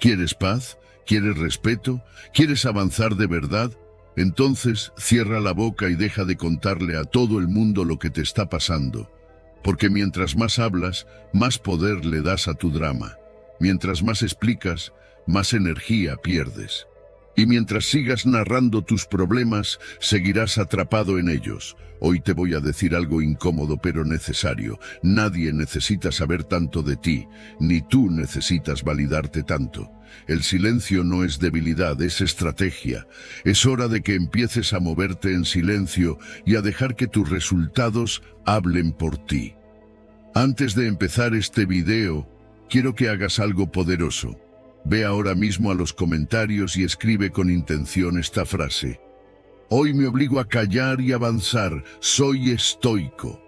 ¿Quieres paz? ¿Quieres respeto? ¿Quieres avanzar de verdad? Entonces cierra la boca y deja de contarle a todo el mundo lo que te está pasando. Porque mientras más hablas, más poder le das a tu drama. Mientras más explicas, más energía pierdes. Y mientras sigas narrando tus problemas, seguirás atrapado en ellos. Hoy te voy a decir algo incómodo pero necesario. Nadie necesita saber tanto de ti, ni tú necesitas validarte tanto. El silencio no es debilidad, es estrategia. Es hora de que empieces a moverte en silencio y a dejar que tus resultados hablen por ti. Antes de empezar este video, quiero que hagas algo poderoso. Ve ahora mismo a los comentarios y escribe con intención esta frase. Hoy me obligo a callar y avanzar, soy estoico.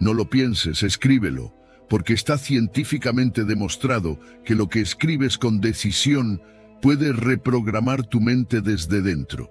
No lo pienses, escríbelo, porque está científicamente demostrado que lo que escribes con decisión puede reprogramar tu mente desde dentro.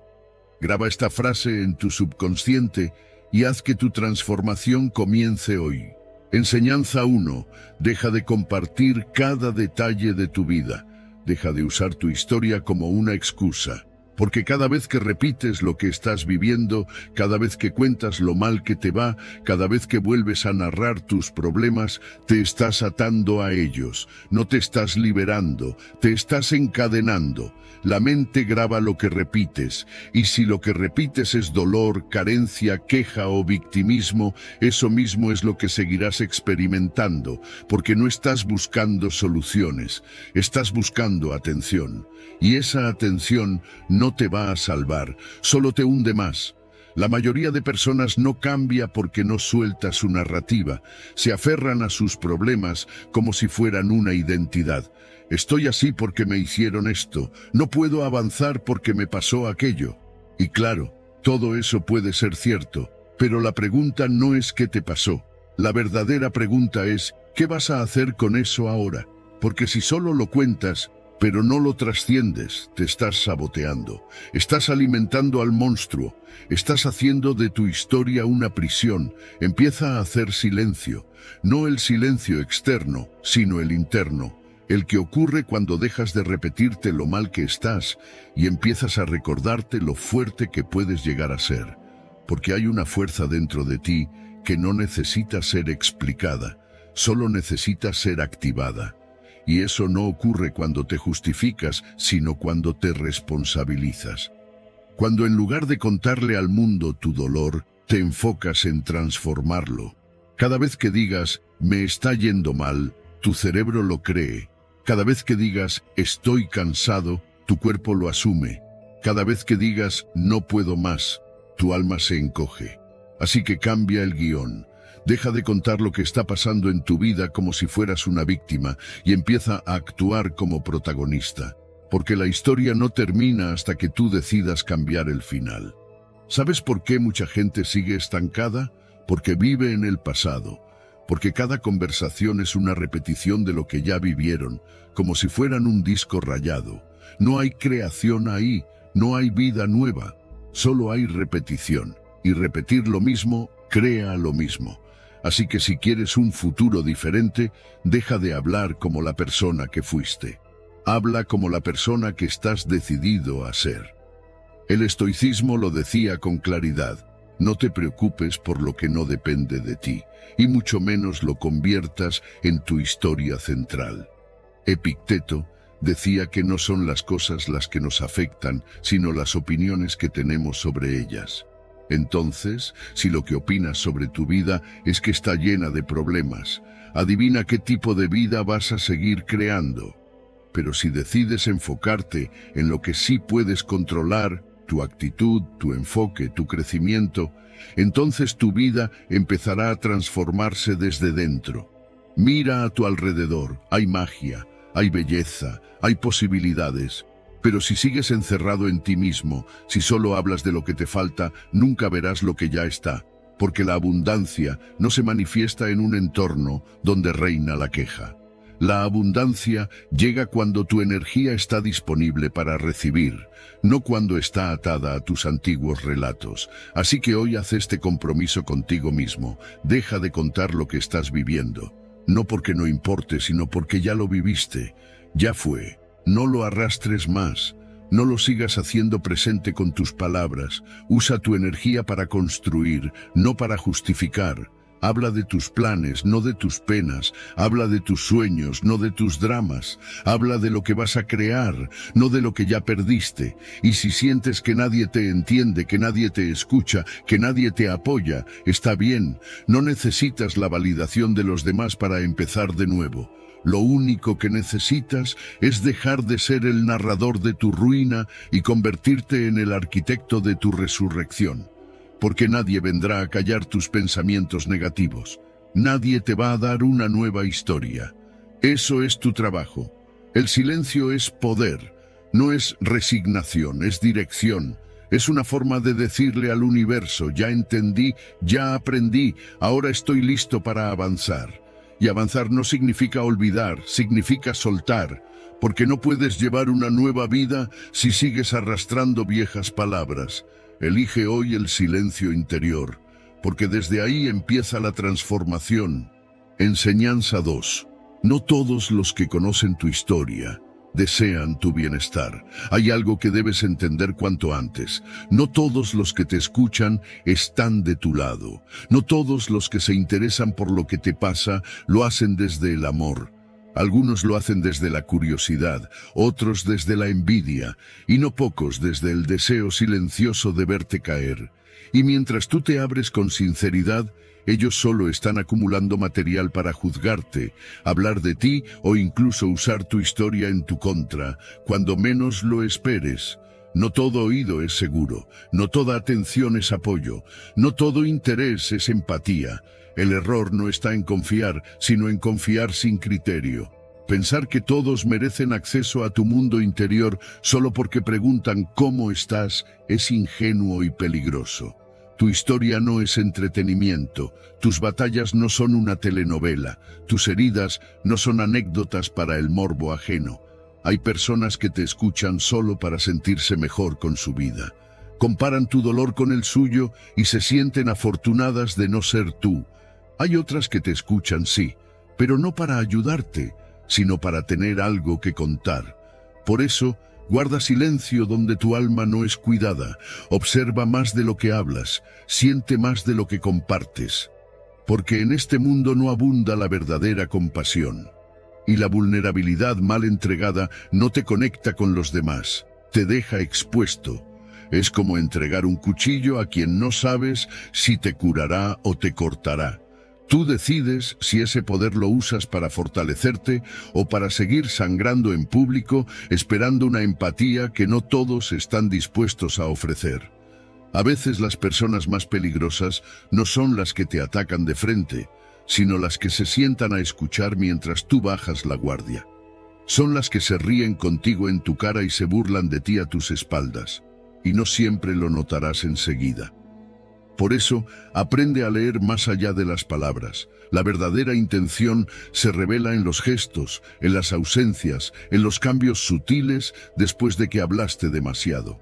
Graba esta frase en tu subconsciente y haz que tu transformación comience hoy. Enseñanza 1. Deja de compartir cada detalle de tu vida. Deja de usar tu historia como una excusa, porque cada vez que repites lo que estás viviendo, cada vez que cuentas lo mal que te va, cada vez que vuelves a narrar tus problemas, te estás atando a ellos, no te estás liberando, te estás encadenando. La mente graba lo que repites, y si lo que repites es dolor, carencia, queja o victimismo, eso mismo es lo que seguirás experimentando, porque no estás buscando soluciones, estás buscando atención. Y esa atención no te va a salvar, solo te hunde más. La mayoría de personas no cambia porque no suelta su narrativa, se aferran a sus problemas como si fueran una identidad. Estoy así porque me hicieron esto, no puedo avanzar porque me pasó aquello. Y claro, todo eso puede ser cierto, pero la pregunta no es qué te pasó. La verdadera pregunta es, ¿qué vas a hacer con eso ahora? Porque si solo lo cuentas, pero no lo trasciendes, te estás saboteando, estás alimentando al monstruo, estás haciendo de tu historia una prisión. Empieza a hacer silencio, no el silencio externo, sino el interno, el que ocurre cuando dejas de repetirte lo mal que estás y empiezas a recordarte lo fuerte que puedes llegar a ser, porque hay una fuerza dentro de ti que no necesita ser explicada, solo necesita ser activada. Y eso no ocurre cuando te justificas, sino cuando te responsabilizas. Cuando en lugar de contarle al mundo tu dolor, te enfocas en transformarlo. Cada vez que digas, me está yendo mal, tu cerebro lo cree. Cada vez que digas, estoy cansado, tu cuerpo lo asume. Cada vez que digas, no puedo más, tu alma se encoge. Así que cambia el guión. Deja de contar lo que está pasando en tu vida como si fueras una víctima y empieza a actuar como protagonista, porque la historia no termina hasta que tú decidas cambiar el final. ¿Sabes por qué mucha gente sigue estancada? Porque vive en el pasado, porque cada conversación es una repetición de lo que ya vivieron, como si fueran un disco rayado. No hay creación ahí, no hay vida nueva, solo hay repetición, y repetir lo mismo crea lo mismo. Así que si quieres un futuro diferente, deja de hablar como la persona que fuiste. Habla como la persona que estás decidido a ser. El estoicismo lo decía con claridad. No te preocupes por lo que no depende de ti, y mucho menos lo conviertas en tu historia central. Epicteto decía que no son las cosas las que nos afectan, sino las opiniones que tenemos sobre ellas. Entonces, si lo que opinas sobre tu vida es que está llena de problemas, adivina qué tipo de vida vas a seguir creando. Pero si decides enfocarte en lo que sí puedes controlar, tu actitud, tu enfoque, tu crecimiento, entonces tu vida empezará a transformarse desde dentro. Mira a tu alrededor, hay magia, hay belleza, hay posibilidades. Pero si sigues encerrado en ti mismo, si solo hablas de lo que te falta, nunca verás lo que ya está, porque la abundancia no se manifiesta en un entorno donde reina la queja. La abundancia llega cuando tu energía está disponible para recibir, no cuando está atada a tus antiguos relatos. Así que hoy haz este compromiso contigo mismo. Deja de contar lo que estás viviendo, no porque no importe, sino porque ya lo viviste, ya fue. No lo arrastres más. No lo sigas haciendo presente con tus palabras. Usa tu energía para construir, no para justificar. Habla de tus planes, no de tus penas. Habla de tus sueños, no de tus dramas. Habla de lo que vas a crear, no de lo que ya perdiste. Y si sientes que nadie te entiende, que nadie te escucha, que nadie te apoya, está bien. No necesitas la validación de los demás para empezar de nuevo. Lo único que necesitas es dejar de ser el narrador de tu ruina y convertirte en el arquitecto de tu resurrección. Porque nadie vendrá a callar tus pensamientos negativos. Nadie te va a dar una nueva historia. Eso es tu trabajo. El silencio es poder, no es resignación, es dirección. Es una forma de decirle al universo, ya entendí, ya aprendí, ahora estoy listo para avanzar. Y avanzar no significa olvidar, significa soltar, porque no puedes llevar una nueva vida si sigues arrastrando viejas palabras. Elige hoy el silencio interior, porque desde ahí empieza la transformación. Enseñanza 2. No todos los que conocen tu historia desean tu bienestar. Hay algo que debes entender cuanto antes. No todos los que te escuchan están de tu lado. No todos los que se interesan por lo que te pasa lo hacen desde el amor. Algunos lo hacen desde la curiosidad, otros desde la envidia, y no pocos desde el deseo silencioso de verte caer. Y mientras tú te abres con sinceridad, ellos solo están acumulando material para juzgarte, hablar de ti o incluso usar tu historia en tu contra, cuando menos lo esperes. No todo oído es seguro, no toda atención es apoyo, no todo interés es empatía. El error no está en confiar, sino en confiar sin criterio. Pensar que todos merecen acceso a tu mundo interior solo porque preguntan cómo estás es ingenuo y peligroso. Tu historia no es entretenimiento, tus batallas no son una telenovela, tus heridas no son anécdotas para el morbo ajeno. Hay personas que te escuchan solo para sentirse mejor con su vida. Comparan tu dolor con el suyo y se sienten afortunadas de no ser tú. Hay otras que te escuchan, sí, pero no para ayudarte, sino para tener algo que contar. Por eso, guarda silencio donde tu alma no es cuidada. Observa más de lo que hablas, siente más de lo que compartes. Porque en este mundo no abunda la verdadera compasión. Y la vulnerabilidad mal entregada no te conecta con los demás, te deja expuesto. Es como entregar un cuchillo a quien no sabes si te curará o te cortará. Tú decides si ese poder lo usas para fortalecerte o para seguir sangrando en público, esperando una empatía que no todos están dispuestos a ofrecer. A veces las personas más peligrosas no son las que te atacan de frente, sino las que se sientan a escuchar mientras tú bajas la guardia. Son las que se ríen contigo en tu cara y se burlan de ti a tus espaldas, y no siempre lo notarás enseguida. Por eso, aprende a leer más allá de las palabras. La verdadera intención se revela en los gestos, en las ausencias, en los cambios sutiles después de que hablaste demasiado.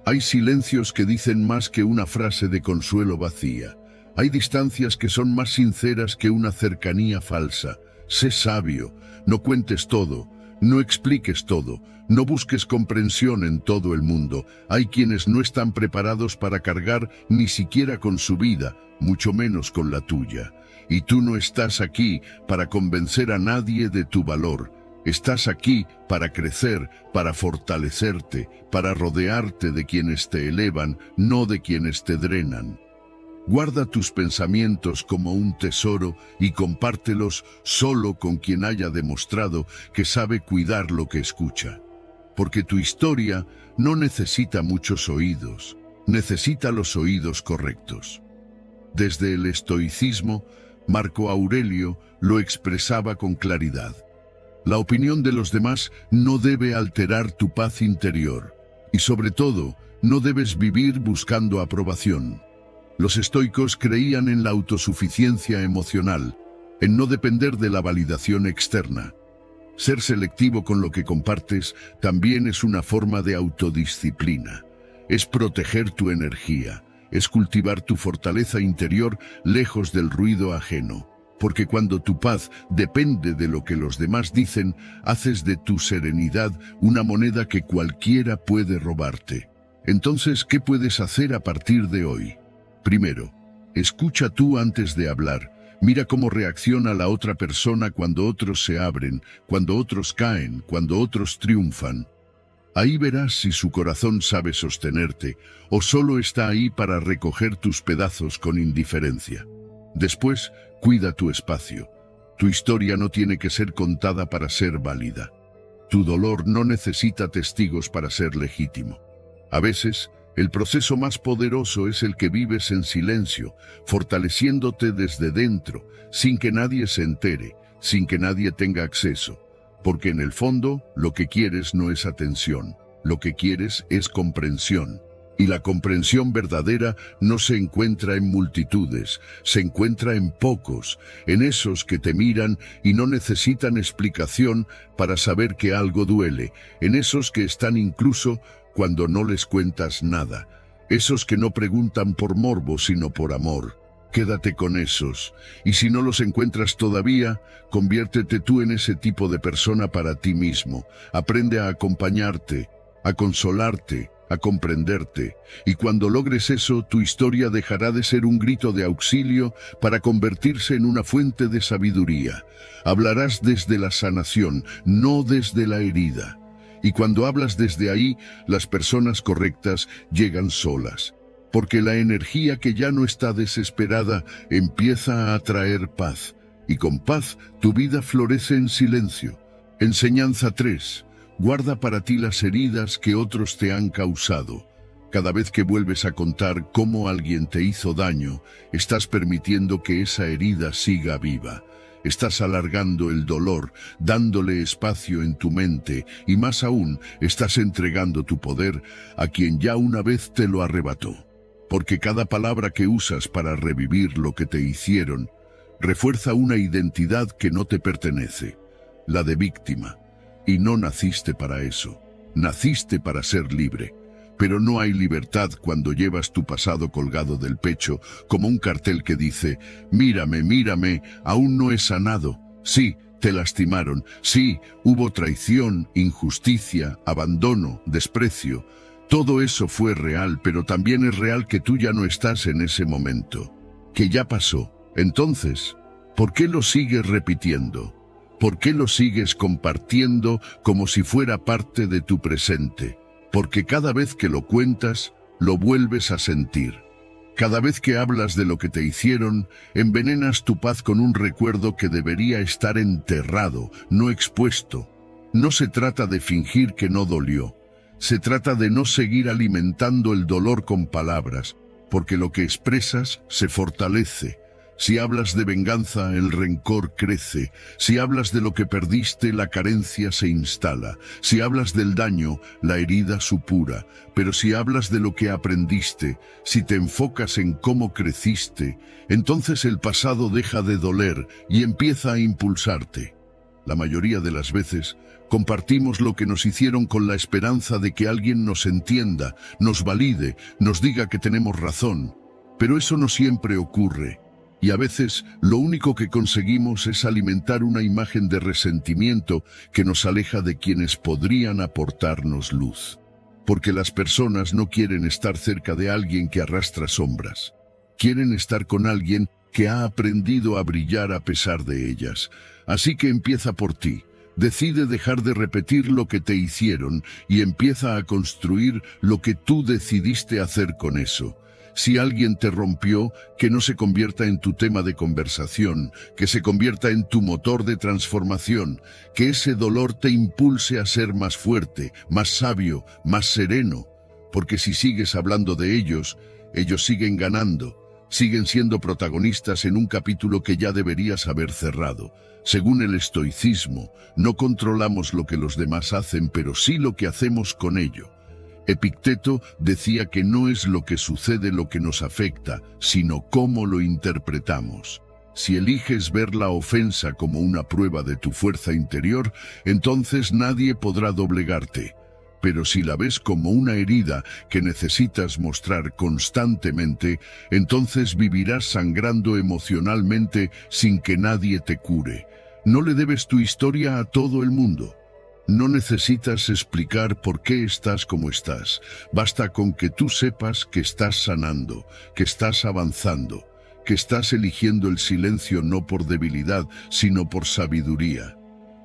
Hay silencios que dicen más que una frase de consuelo vacía. Hay distancias que son más sinceras que una cercanía falsa. Sé sabio, no cuentes todo, no expliques todo, no busques comprensión en todo el mundo. Hay quienes no están preparados para cargar ni siquiera con su vida, mucho menos con la tuya. Y tú no estás aquí para convencer a nadie de tu valor. Estás aquí para crecer, para fortalecerte, para rodearte de quienes te elevan, no de quienes te drenan. Guarda tus pensamientos como un tesoro y compártelos solo con quien haya demostrado que sabe cuidar lo que escucha. Porque tu historia no necesita muchos oídos, necesita los oídos correctos. Desde el estoicismo, Marco Aurelio lo expresaba con claridad. La opinión de los demás no debe alterar tu paz interior, y sobre todo, no debes vivir buscando aprobación. Los estoicos creían en la autosuficiencia emocional, en no depender de la validación externa. Ser selectivo con lo que compartes también es una forma de autodisciplina. Es proteger tu energía, es cultivar tu fortaleza interior lejos del ruido ajeno. porque cuando tu paz depende de lo que los demás dicen, haces de tu serenidad una moneda que cualquiera puede robarte. Entonces, ¿qué puedes hacer a partir de hoy? Primero, escucha tú antes de hablar. Mira cómo reacciona la otra persona cuando otros se abren, cuando otros caen, cuando otros triunfan. Ahí verás si su corazón sabe sostenerte o solo está ahí para recoger tus pedazos con indiferencia. Después, cuida tu espacio. Tu historia no tiene que ser contada para ser válida. Tu dolor no necesita testigos para ser legítimo. A veces, el proceso más poderoso es el que vives en silencio, fortaleciéndote desde dentro, sin que nadie se entere, sin que nadie tenga acceso. Porque en el fondo, lo que quieres no es atención, lo que quieres es comprensión. Y la comprensión verdadera no se encuentra en multitudes, se encuentra en pocos, en esos que te miran y no necesitan explicación para saber que algo duele, en esos que están incluso cuando no les cuentas nada, esos que no preguntan por morbo sino por amor. Quédate con esos, y si no los encuentras todavía, conviértete tú en ese tipo de persona para ti mismo. Aprende a acompañarte, a consolarte, a comprenderte, y cuando logres eso, tu historia dejará de ser un grito de auxilio para convertirse en una fuente de sabiduría. Hablarás desde la sanación, no desde la herida. Y cuando hablas desde ahí, las personas correctas llegan solas. Porque la energía que ya no está desesperada empieza a atraer paz. Y con paz, tu vida florece en silencio. Enseñanza 3. Guarda para ti las heridas que otros te han causado. Cada vez que vuelves a contar cómo alguien te hizo daño, estás permitiendo que esa herida siga viva. Estás alargando el dolor, dándole espacio en tu mente y más aún, estás entregando tu poder a quien ya una vez te lo arrebató. Porque cada palabra que usas para revivir lo que te hicieron, refuerza una identidad que no te pertenece, la de víctima. Y no naciste para eso, naciste para ser libre. Pero no hay libertad cuando llevas tu pasado colgado del pecho, como un cartel que dice, mírame, mírame, aún no he sanado. Sí, te lastimaron, sí, hubo traición, injusticia, abandono, desprecio. Todo eso fue real, pero también es real que tú ya no estás en ese momento, que ya pasó. Entonces, ¿por qué lo sigues repitiendo? ¿Por qué lo sigues compartiendo como si fuera parte de tu presente? Porque cada vez que lo cuentas, lo vuelves a sentir. Cada vez que hablas de lo que te hicieron, envenenas tu paz con un recuerdo que debería estar enterrado, no expuesto. No se trata de fingir que no dolió. Se trata de no seguir alimentando el dolor con palabras, porque lo que expresas se fortalece. Si hablas de venganza, el rencor crece. Si hablas de lo que perdiste, la carencia se instala. Si hablas del daño, la herida supura. Pero si hablas de lo que aprendiste, si te enfocas en cómo creciste, entonces el pasado deja de doler y empieza a impulsarte. La mayoría de las veces, compartimos lo que nos hicieron con la esperanza de que alguien nos entienda, nos valide, nos diga que tenemos razón. Pero eso no siempre ocurre. Y a veces lo único que conseguimos es alimentar una imagen de resentimiento que nos aleja de quienes podrían aportarnos luz. Porque las personas no quieren estar cerca de alguien que arrastra sombras. Quieren estar con alguien que ha aprendido a brillar a pesar de ellas. Así que empieza por ti. Decide dejar de repetir lo que te hicieron y empieza a construir lo que tú decidiste hacer con eso. Si alguien te rompió, que no se convierta en tu tema de conversación, que se convierta en tu motor de transformación, que ese dolor te impulse a ser más fuerte, más sabio, más sereno. Porque si sigues hablando de ellos, ellos siguen ganando, siguen siendo protagonistas en un capítulo que ya deberías haber cerrado. Según el estoicismo, no controlamos lo que los demás hacen, pero sí lo que hacemos con ello. Epicteto decía que no es lo que sucede lo que nos afecta, sino cómo lo interpretamos. Si eliges ver la ofensa como una prueba de tu fuerza interior, entonces nadie podrá doblegarte. Pero si la ves como una herida que necesitas mostrar constantemente, entonces vivirás sangrando emocionalmente sin que nadie te cure. No le debes tu historia a todo el mundo. No necesitas explicar por qué estás como estás. Basta con que tú sepas que estás sanando, que estás avanzando, que estás eligiendo el silencio no por debilidad, sino por sabiduría.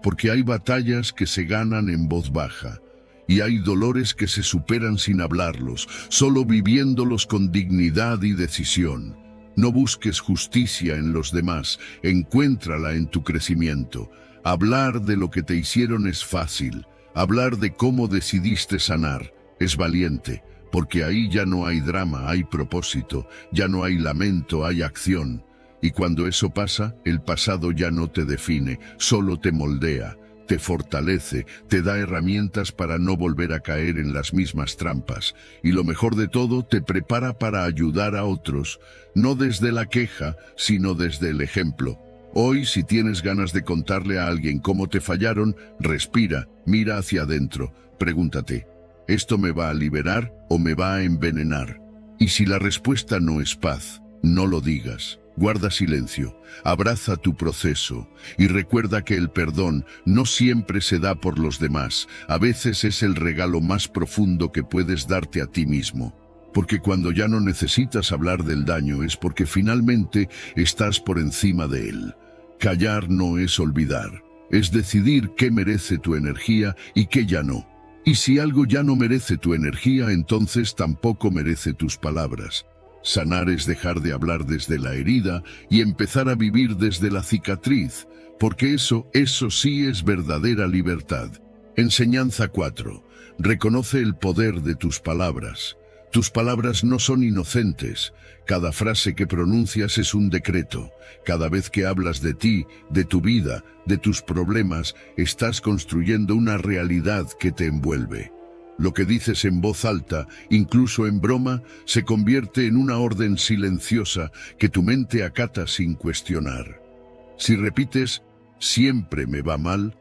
Porque hay batallas que se ganan en voz baja. Y hay dolores que se superan sin hablarlos, solo viviéndolos con dignidad y decisión. No busques justicia en los demás, encuéntrala en tu crecimiento. Hablar de lo que te hicieron es fácil. Hablar de cómo decidiste sanar es valiente, porque ahí ya no hay drama, hay propósito, ya no hay lamento, hay acción. Y cuando eso pasa, el pasado ya no te define, solo te moldea. Te fortalece, te da herramientas para no volver a caer en las mismas trampas. Y lo mejor de todo, te prepara para ayudar a otros, no desde la queja, sino desde el ejemplo. Hoy, si tienes ganas de contarle a alguien cómo te fallaron, respira, mira hacia adentro, pregúntate, ¿esto me va a liberar o me va a envenenar? Y si la respuesta no es paz, no lo digas. Guarda silencio, abraza tu proceso y recuerda que el perdón no siempre se da por los demás, a veces es el regalo más profundo que puedes darte a ti mismo. Porque cuando ya no necesitas hablar del daño es porque finalmente estás por encima de él. Callar no es olvidar, es decidir qué merece tu energía y qué ya no. Y si algo ya no merece tu energía, entonces tampoco merece tus palabras. Sanar es dejar de hablar desde la herida y empezar a vivir desde la cicatriz, porque eso sí es verdadera libertad. Enseñanza 4. Reconoce el poder de tus palabras. Tus palabras no son inocentes. Cada frase que pronuncias es un decreto. Cada vez que hablas de ti, de tu vida, de tus problemas, estás construyendo una realidad que te envuelve. Lo que dices en voz alta, incluso en broma, se convierte en una orden silenciosa que tu mente acata sin cuestionar. Si repites, siempre me va mal,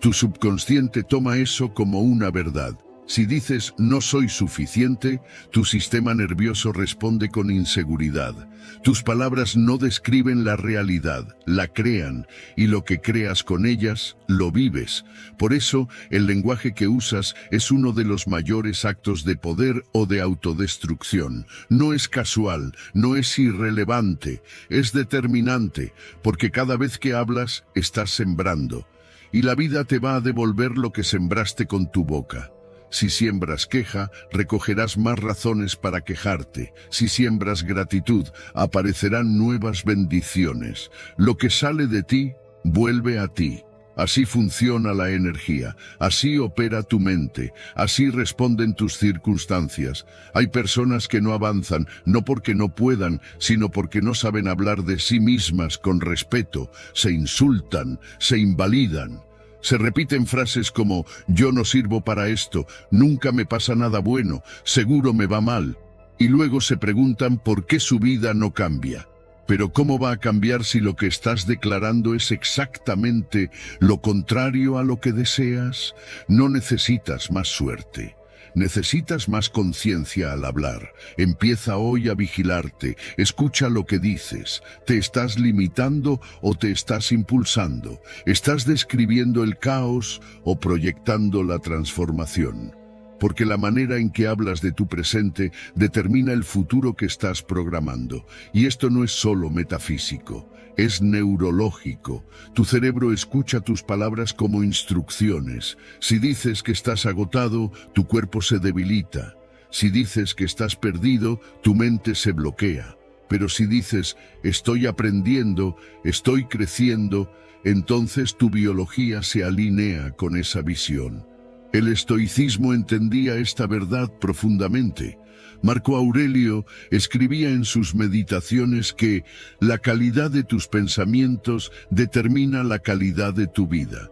tu subconsciente toma eso como una verdad. Si dices no soy suficiente, tu sistema nervioso responde con inseguridad. Tus palabras no describen la realidad, la crean, y lo que creas con ellas, lo vives. Por eso, el lenguaje que usas es uno de los mayores actos de poder o de autodestrucción. No es casual, no es irrelevante, es determinante, porque cada vez que hablas, estás sembrando. Y la vida te va a devolver lo que sembraste con tu boca. Si siembras queja, recogerás más razones para quejarte. Si siembras gratitud, aparecerán nuevas bendiciones. Lo que sale de ti, vuelve a ti. Así funciona la energía, así opera tu mente, así responden tus circunstancias. Hay personas que no avanzan, no porque no puedan, sino porque no saben hablar de sí mismas con respeto, se insultan, se invalidan. Se repiten frases como, yo no sirvo para esto, nunca me pasa nada bueno, seguro me va mal. Y luego se preguntan por qué su vida no cambia. Pero ¿cómo va a cambiar si lo que estás declarando es exactamente lo contrario a lo que deseas? No necesitas más suerte. Necesitas más conciencia al hablar. Empieza hoy a vigilarte. Escucha lo que dices. ¿Te estás limitando o te estás impulsando? ¿Estás describiendo el caos o proyectando la transformación? Porque la manera en que hablas de tu presente determina el futuro que estás programando. Y esto no es solo metafísico, es neurológico. Tu cerebro escucha tus palabras como instrucciones. Si dices que estás agotado, tu cuerpo se debilita. Si dices que estás perdido, tu mente se bloquea. Pero si dices, estoy aprendiendo, estoy creciendo, entonces tu biología se alinea con esa visión. El estoicismo entendía esta verdad profundamente. Marco Aurelio escribía en sus meditaciones que la calidad de tus pensamientos determina la calidad de tu vida.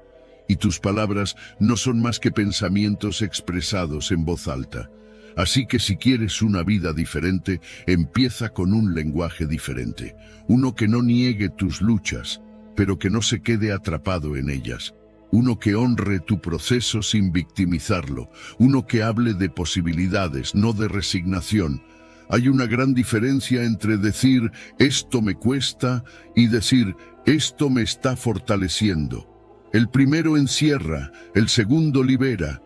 Y tus palabras no son más que pensamientos expresados en voz alta. Así que si quieres una vida diferente, empieza con un lenguaje diferente. Uno que no niegue tus luchas, pero que no se quede atrapado en ellas. uno que honre tu proceso sin victimizarlo, uno que hable de posibilidades, no de resignación. Hay una gran diferencia entre decir «esto me cuesta» y decir «esto me está fortaleciendo». El primero encierra, el segundo libera.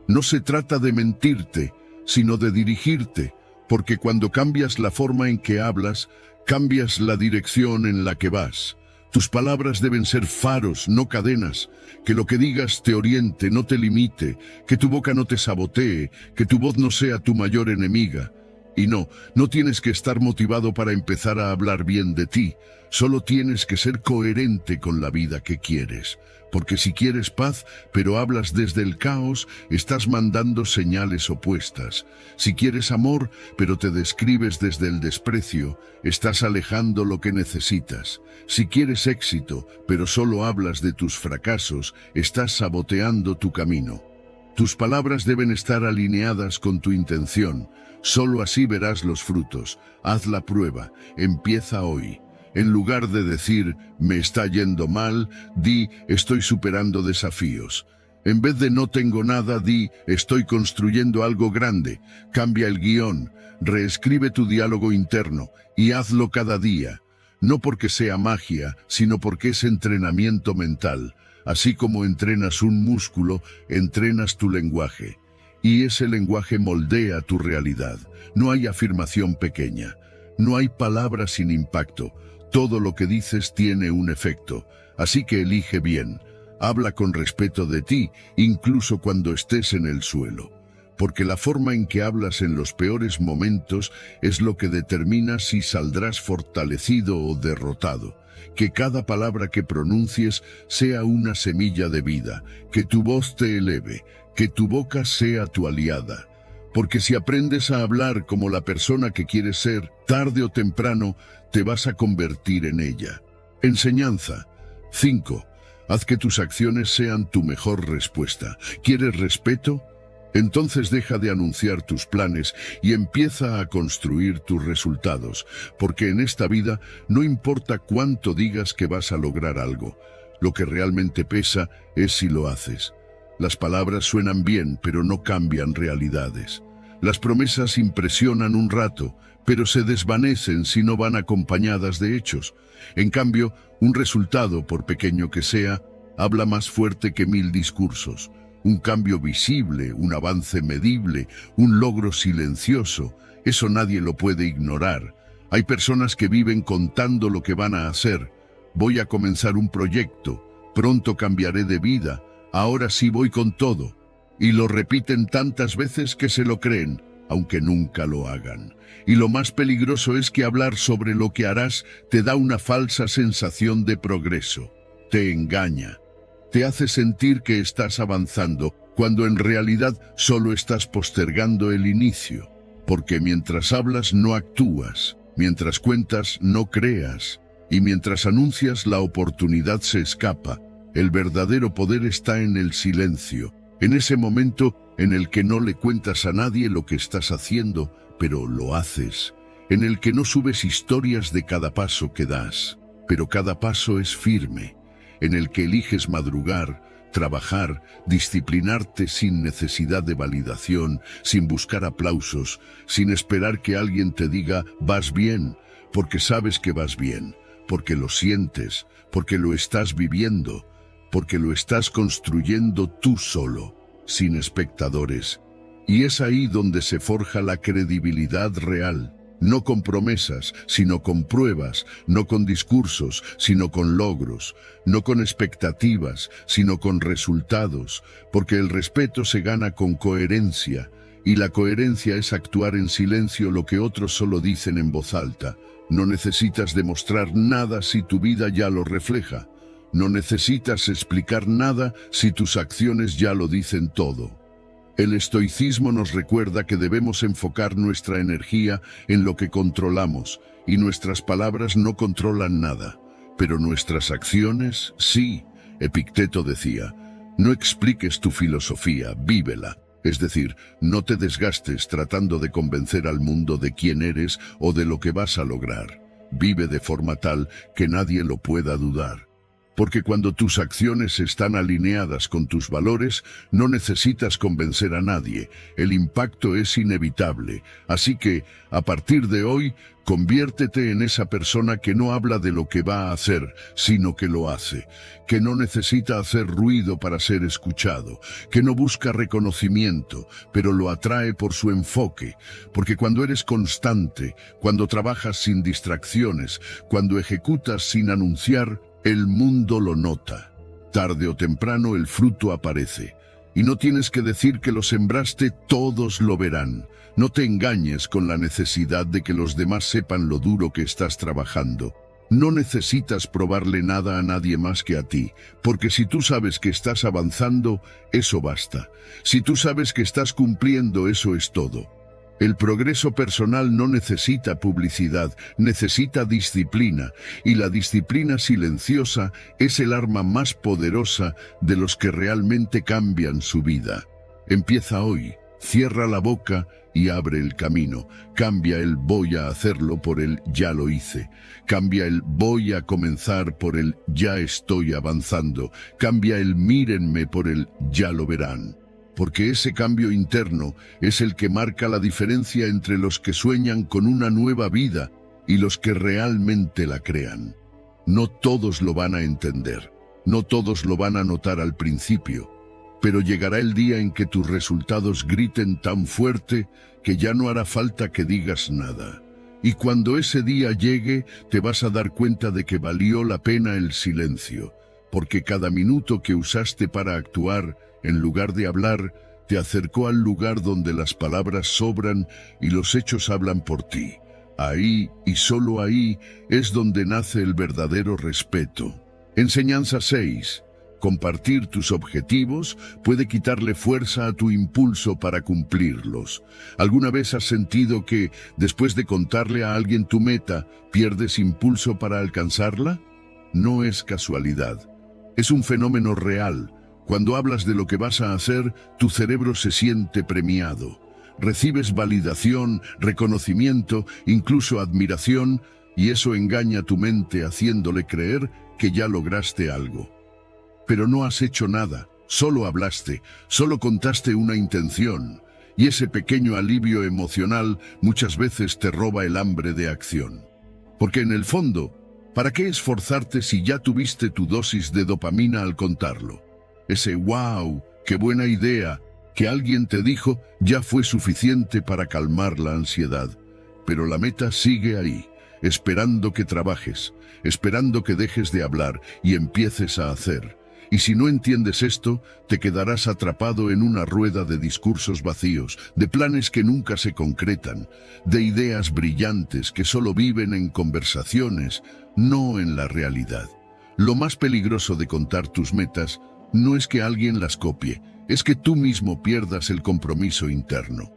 No se trata de mentirte, sino de dirigirte, porque cuando cambias la forma en que hablas, cambias la dirección en la que vas. Tus palabras deben ser faros, no cadenas. Que lo que digas te oriente, no te limite. Que tu boca no te sabotee, que tu voz no sea tu mayor enemiga. Y no tienes que estar motivado para empezar a hablar bien de ti. Solo tienes que ser coherente con la vida que quieres. Porque si quieres paz, pero hablas desde el caos, estás mandando señales opuestas. Si quieres amor, pero te describes desde el desprecio, estás alejando lo que necesitas. Si quieres éxito, pero solo hablas de tus fracasos, estás saboteando tu camino. Tus palabras deben estar alineadas con tu intención. Solo así verás los frutos. Haz la prueba. Empieza hoy. En lugar de decir, me está yendo mal, di, estoy superando desafíos. En vez de no tengo nada, di, estoy construyendo algo grande. Cambia el guión, reescribe tu diálogo interno y hazlo cada día. No porque sea magia, sino porque es entrenamiento mental. Así como entrenas un músculo, entrenas tu lenguaje. Y ese lenguaje moldea tu realidad. No hay afirmación pequeña. No hay palabras sin impacto. Todo lo que dices tiene un efecto, así que elige bien. Habla con respeto de ti, incluso cuando estés en el suelo. Porque la forma en que hablas en los peores momentos es lo que determina si saldrás fortalecido o derrotado. Que cada palabra que pronuncies sea una semilla de vida, que tu voz te eleve, que tu boca sea tu aliada. Porque si aprendes a hablar como la persona que quieres ser, tarde o temprano, te vas a convertir en ella. Enseñanza. 5. Haz que tus acciones sean tu mejor respuesta. ¿Quieres respeto? Entonces deja de anunciar tus planes y empieza a construir tus resultados, porque en esta vida no importa cuánto digas que vas a lograr algo. Lo que realmente pesa es si lo haces. Las palabras suenan bien, pero no cambian realidades. Las promesas impresionan un rato, pero se desvanecen si no van acompañadas de hechos. En cambio, un resultado, por pequeño que sea, habla más fuerte que 1000 discursos. Un cambio visible, un avance medible, un logro silencioso, eso nadie lo puede ignorar. Hay personas que viven contando lo que van a hacer. Voy a comenzar un proyecto, pronto cambiaré de vida, ahora sí voy con todo. Y lo repiten tantas veces que se lo creen, aunque nunca lo hagan. Y lo más peligroso es que hablar sobre lo que harás te da una falsa sensación de progreso. Te engaña. Te hace sentir que estás avanzando, cuando en realidad solo estás postergando el inicio. Porque mientras hablas no actúas, mientras cuentas no creas, y mientras anuncias la oportunidad se escapa. El verdadero poder está en el silencio, en ese momento en el que no le cuentas a nadie lo que estás haciendo, pero lo haces, en el que no subes historias de cada paso que das, pero cada paso es firme, en el que eliges madrugar, trabajar, disciplinarte sin necesidad de validación, sin buscar aplausos, sin esperar que alguien te diga «vas bien», porque sabes que vas bien, porque lo sientes, porque lo estás viviendo, porque lo estás construyendo tú solo, sin espectadores. Y es ahí donde se forja la credibilidad real, no con promesas, sino con pruebas, no con discursos, sino con logros, no con expectativas, sino con resultados, porque el respeto se gana con coherencia, y la coherencia es actuar en silencio lo que otros solo dicen en voz alta. No necesitas demostrar nada si tu vida ya lo refleja. No necesitas explicar nada si tus acciones ya lo dicen todo. El estoicismo nos recuerda que debemos enfocar nuestra energía en lo que controlamos, y nuestras palabras no controlan nada, pero nuestras acciones sí. Epicteto decía, no expliques tu filosofía, vívela. Es decir, no te desgastes tratando de convencer al mundo de quién eres o de lo que vas a lograr. Vive de forma tal que nadie lo pueda dudar. porque cuando tus acciones están alineadas con tus valores, no necesitas convencer a nadie, el impacto es inevitable. Así que, a partir de hoy, conviértete en esa persona que no habla de lo que va a hacer, sino que lo hace, que no necesita hacer ruido para ser escuchado, que no busca reconocimiento, pero lo atrae por su enfoque, porque cuando eres constante, cuando trabajas sin distracciones, cuando ejecutas sin anunciar, el mundo lo nota. Tarde o temprano el fruto aparece. Y no tienes que decir que lo sembraste, todos lo verán. No te engañes con la necesidad de que los demás sepan lo duro que estás trabajando. No necesitas probarle nada a nadie más que a ti, porque si tú sabes que estás avanzando, eso basta. Si tú sabes que estás cumpliendo, eso es todo. El progreso personal no necesita publicidad, necesita disciplina, y la disciplina silenciosa es el arma más poderosa de los que realmente cambian su vida. Empieza hoy, cierra la boca y abre el camino. Cambia el voy a hacerlo por el ya lo hice. Cambia el voy a comenzar por el ya estoy avanzando. Cambia el mírenme por el ya lo verán. Porque ese cambio interno es el que marca la diferencia entre los que sueñan con una nueva vida y los que realmente la crean. No todos lo van a entender, no todos lo van a notar al principio, pero llegará el día en que tus resultados griten tan fuerte que ya no hará falta que digas nada. Y cuando ese día llegue, te vas a dar cuenta de que valió la pena el silencio, porque cada minuto que usaste para actuar, en lugar de hablar, te acercó al lugar donde las palabras sobran y los hechos hablan por ti. Ahí, y solo ahí, es donde nace el verdadero respeto. Enseñanza 6. Compartir tus objetivos puede quitarle fuerza a tu impulso para cumplirlos. ¿Alguna vez has sentido que, después de contarle a alguien tu meta, pierdes impulso para alcanzarla? No es casualidad. Es un fenómeno real. Cuando hablas de lo que vas a hacer, tu cerebro se siente premiado. Recibes validación, reconocimiento, incluso admiración, y eso engaña a tu mente haciéndole creer que ya lograste algo. Pero no has hecho nada, solo hablaste, solo contaste una intención, y ese pequeño alivio emocional muchas veces te roba el hambre de acción. Porque en el fondo, ¿para qué esforzarte si ya tuviste tu dosis de dopamina al contarlo? Ese wow, qué buena idea, que alguien te dijo, ya fue suficiente para calmar la ansiedad. Pero la meta sigue ahí, esperando que trabajes, esperando que dejes de hablar y empieces a hacer. Y si no entiendes esto, te quedarás atrapado en una rueda de discursos vacíos, de planes que nunca se concretan, de ideas brillantes que solo viven en conversaciones, no en la realidad. Lo más peligroso de contar tus metas no es que alguien las copie, es que tú mismo pierdas el compromiso interno.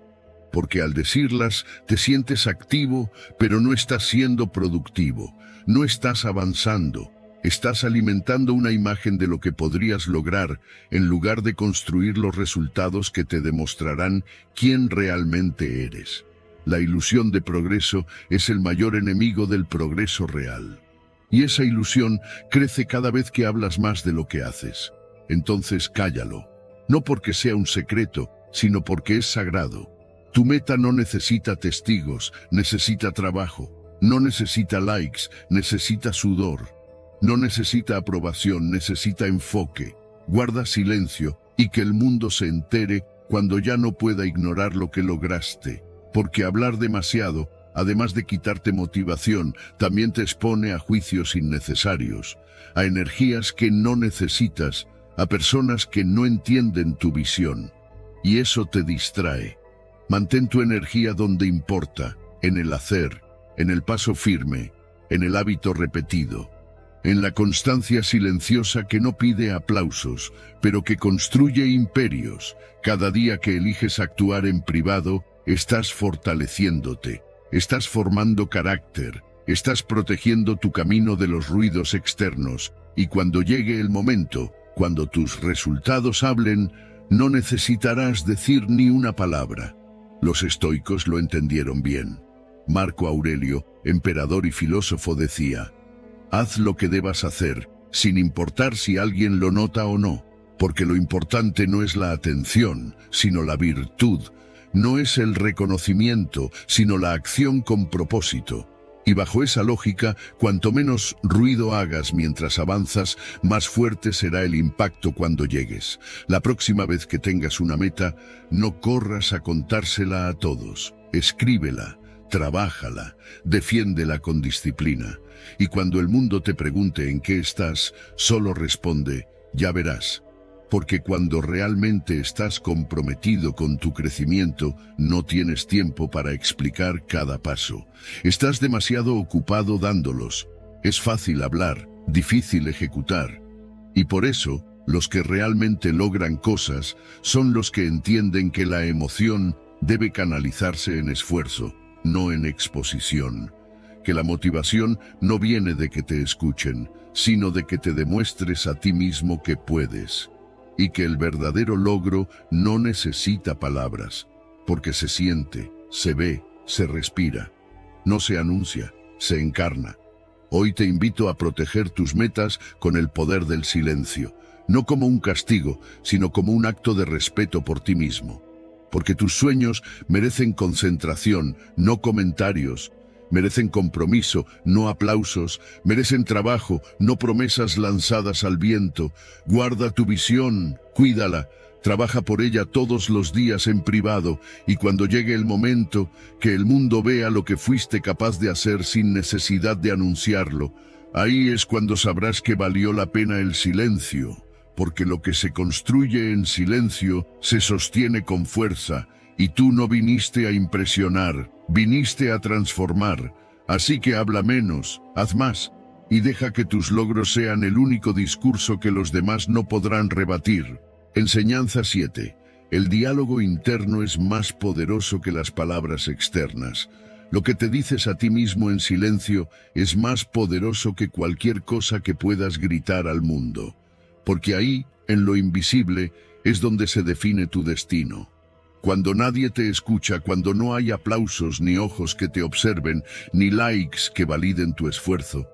Porque al decirlas te sientes activo, pero no estás siendo productivo, no estás avanzando, estás alimentando una imagen de lo que podrías lograr en lugar de construir los resultados que te demostrarán quién realmente eres. La ilusión de progreso es el mayor enemigo del progreso real. Y esa ilusión crece cada vez que hablas más de lo que haces. Entonces cállalo, no porque sea un secreto, sino porque es sagrado. Tu meta no necesita testigos, necesita trabajo, no necesita likes, necesita sudor, no necesita aprobación, necesita enfoque. Guarda silencio y que el mundo se entere cuando ya no pueda ignorar lo que lograste, porque hablar demasiado, además de quitarte motivación, también te expone a juicios innecesarios, a energías que no necesitas, a personas que no entienden tu visión, y eso te distrae. Mantén tu energía donde importa, en el hacer, en el paso firme, en el hábito repetido, en la constancia silenciosa que no pide aplausos, pero que construye imperios. Cada día que eliges actuar en privado, estás fortaleciéndote, estás formando carácter, estás protegiendo tu camino de los ruidos externos, y cuando llegue el momento, cuando tus resultados hablen, no necesitarás decir ni una palabra. Los estoicos lo entendieron bien. Marco Aurelio, emperador y filósofo, decía: haz lo que debas hacer sin importar si alguien lo nota o no, porque lo importante no es la atención, sino la virtud, no es el reconocimiento, sino la acción con propósito. Y bajo esa lógica, cuanto menos ruido hagas mientras avanzas, más fuerte será el impacto cuando llegues. La próxima vez que tengas una meta, no corras a contársela a todos. Escríbela, trabájala, defiéndela con disciplina. Y cuando el mundo te pregunte en qué estás, solo responde, ya verás. Porque cuando realmente estás comprometido con tu crecimiento, no tienes tiempo para explicar cada paso. Estás demasiado ocupado dándolos. Es fácil hablar, difícil ejecutar. Y por eso, los que realmente logran cosas son los que entienden que la emoción debe canalizarse en esfuerzo, no en exposición. Que la motivación no viene de que te escuchen, sino de que te demuestres a ti mismo que puedes. Y que el verdadero logro no necesita palabras, porque se siente, se ve, se respira. No se anuncia, se encarna. Hoy te invito a proteger tus metas con el poder del silencio, no como un castigo, sino como un acto de respeto por ti mismo. Porque tus sueños merecen concentración, no comentarios. Merecen compromiso, no aplausos. Merecen trabajo, no promesas lanzadas al viento. Guarda tu visión, cuídala. Trabaja por ella todos los días en privado, y cuando llegue el momento, que el mundo vea lo que fuiste capaz de hacer sin necesidad de anunciarlo. Ahí es cuando sabrás que valió la pena el silencio, porque lo que se construye en silencio se sostiene con fuerza. Y tú no viniste a impresionar, viniste a transformar. Así que habla menos, haz más, y deja que tus logros sean el único discurso que los demás no podrán rebatir. Enseñanza 7. El diálogo interno es más poderoso que las palabras externas. Lo que te dices a ti mismo en silencio es más poderoso que cualquier cosa que puedas gritar al mundo. Porque ahí, en lo invisible, es donde se define tu destino. Cuando nadie te escucha, cuando no hay aplausos ni ojos que te observen, ni likes que validen tu esfuerzo,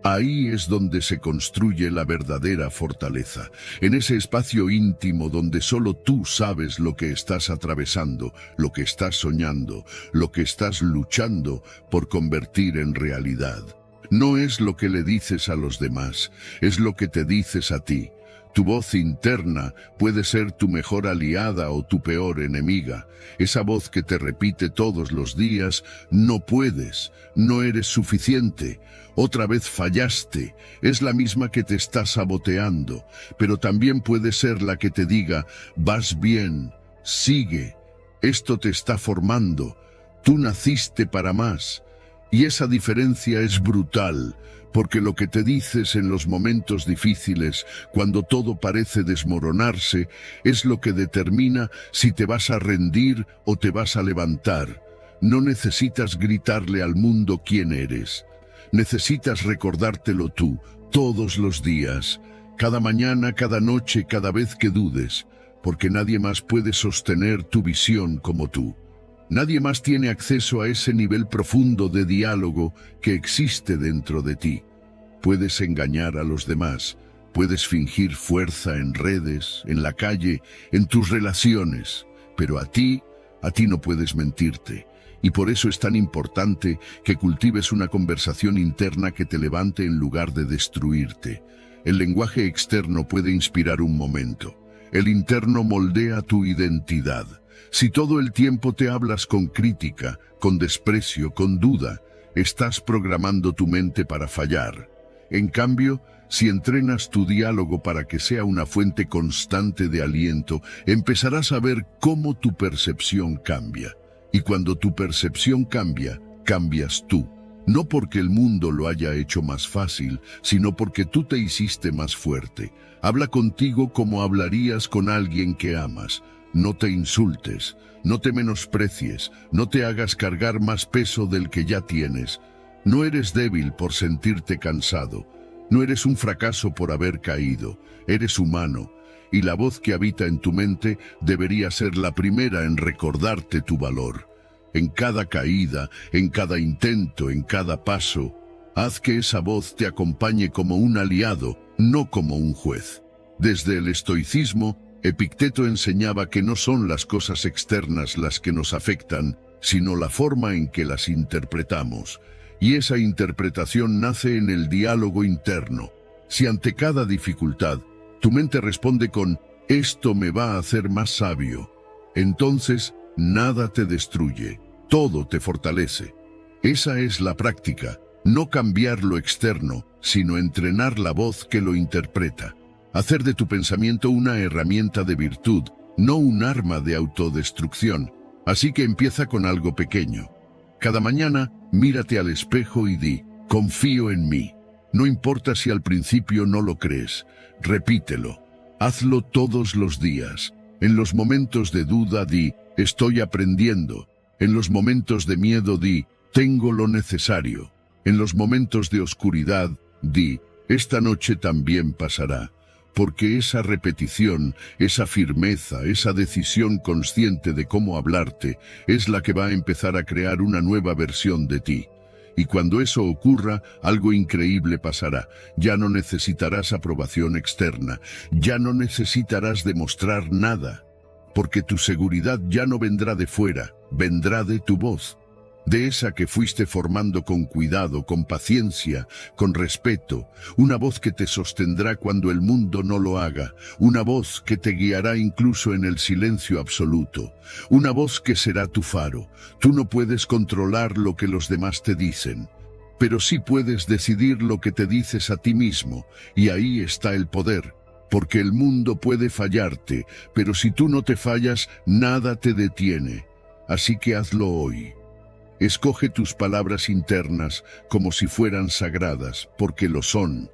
ahí es donde se construye la verdadera fortaleza, en ese espacio íntimo donde solo tú sabes lo que estás atravesando, lo que estás soñando, lo que estás luchando por convertir en realidad. No es lo que le dices a los demás, es lo que te dices a ti. Tu voz interna puede ser tu mejor aliada o tu peor enemiga. Esa voz que te repite todos los días, no puedes, no eres suficiente, otra vez fallaste, es la misma que te está saboteando, pero también puede ser la que te diga, vas bien, sigue, esto te está formando, tú naciste para más. Y esa diferencia es brutal, porque lo que te dices en los momentos difíciles, cuando todo parece desmoronarse, es lo que determina si te vas a rendir o te vas a levantar. No necesitas gritarle al mundo quién eres. Necesitas recordártelo tú, todos los días, cada mañana, cada noche, cada vez que dudes, porque nadie más puede sostener tu visión como tú. Nadie más tiene acceso a ese nivel profundo de diálogo que existe dentro de ti. Puedes engañar a los demás, puedes fingir fuerza en redes, en la calle, en tus relaciones, pero a ti no puedes mentirte. Y por eso es tan importante que cultives una conversación interna que te levante en lugar de destruirte. El lenguaje externo puede inspirar un momento. El interno moldea tu identidad. Si todo el tiempo te hablas con crítica, con desprecio, con duda, estás programando tu mente para fallar. En cambio, si entrenas tu diálogo para que sea una fuente constante de aliento, empezarás a ver cómo tu percepción cambia. Y cuando tu percepción cambia, cambias tú. No porque el mundo lo haya hecho más fácil, sino porque tú te hiciste más fuerte. Habla contigo como hablarías con alguien que amas. No te insultes, no te menosprecies, no te hagas cargar más peso del que ya tienes. No eres débil por sentirte cansado, no eres un fracaso por haber caído, eres humano, y la voz que habita en tu mente debería ser la primera en recordarte tu valor. En cada caída, en cada intento, en cada paso, haz que esa voz te acompañe como un aliado, no como un juez. Desde el estoicismo, Epicteto enseñaba que no son las cosas externas las que nos afectan, sino la forma en que las interpretamos. Y esa interpretación nace en el diálogo interno. Si ante cada dificultad, tu mente responde con «esto me va a hacer más sabio», entonces nada te destruye, todo te fortalece. Esa es la práctica, no cambiar lo externo, sino entrenar la voz que lo interpreta. Hacer de tu pensamiento una herramienta de virtud, no un arma de autodestrucción. Así que empieza con algo pequeño. Cada mañana, mírate al espejo y di, confío en mí. No importa si al principio no lo crees, repítelo. Hazlo todos los días. En los momentos de duda di, estoy aprendiendo. En los momentos de miedo di, tengo lo necesario. En los momentos de oscuridad di, esta noche también pasará. Porque esa repetición, esa firmeza, esa decisión consciente de cómo hablarte, es la que va a empezar a crear una nueva versión de ti. Y cuando eso ocurra, algo increíble pasará. Ya no necesitarás aprobación externa, ya no necesitarás demostrar nada, porque tu seguridad ya no vendrá de fuera, vendrá de tu voz. De esa que fuiste formando con cuidado, con paciencia, con respeto, una voz que te sostendrá cuando el mundo no lo haga, una voz que te guiará incluso en el silencio absoluto, una voz que será tu faro. Tú no puedes controlar lo que los demás te dicen, pero sí puedes decidir lo que te dices a ti mismo, y ahí está el poder, porque el mundo puede fallarte, pero si tú no te fallas, nada te detiene. Así que hazlo hoy. Escoge tus palabras internas como si fueran sagradas, porque lo son.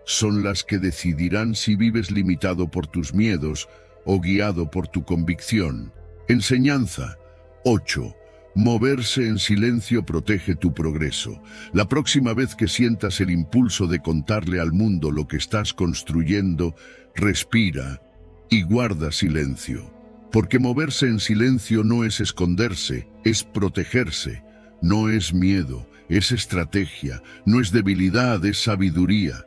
Son las que decidirán si vives limitado por tus miedos o guiado por tu convicción. Enseñanza 8. Moverse en silencio protege tu progreso. La próxima vez que sientas el impulso de contarle al mundo lo que estás construyendo, respira y guarda silencio. Porque moverse en silencio no es esconderse, es protegerse. No es miedo, es estrategia, no es debilidad, es sabiduría.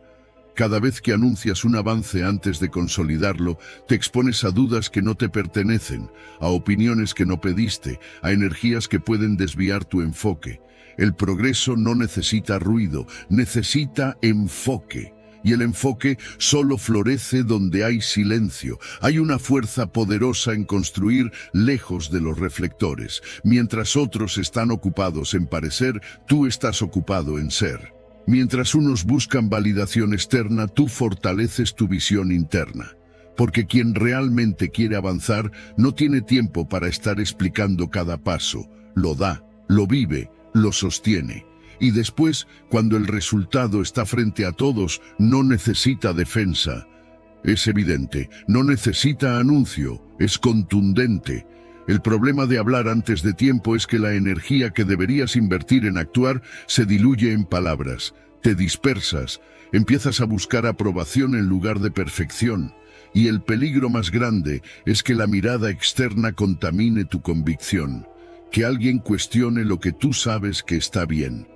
Cada vez que anuncias un avance antes de consolidarlo, te expones a dudas que no te pertenecen, a opiniones que no pediste, a energías que pueden desviar tu enfoque. El progreso no necesita ruido, necesita enfoque. Y el enfoque solo florece donde hay silencio. Hay una fuerza poderosa en construir lejos de los reflectores. Mientras otros están ocupados en parecer, tú estás ocupado en ser. Mientras unos buscan validación externa, tú fortaleces tu visión interna. Porque quien realmente quiere avanzar no tiene tiempo para estar explicando cada paso. Lo da, lo vive, lo sostiene. Y después, cuando el resultado está frente a todos, no necesita defensa. Es evidente, no necesita anuncio, es contundente. El problema de hablar antes de tiempo es que la energía que deberías invertir en actuar se diluye en palabras. Te dispersas, empiezas a buscar aprobación en lugar de perfección. Y el peligro más grande es que la mirada externa contamine tu convicción. Que alguien cuestione lo que tú sabes que está bien.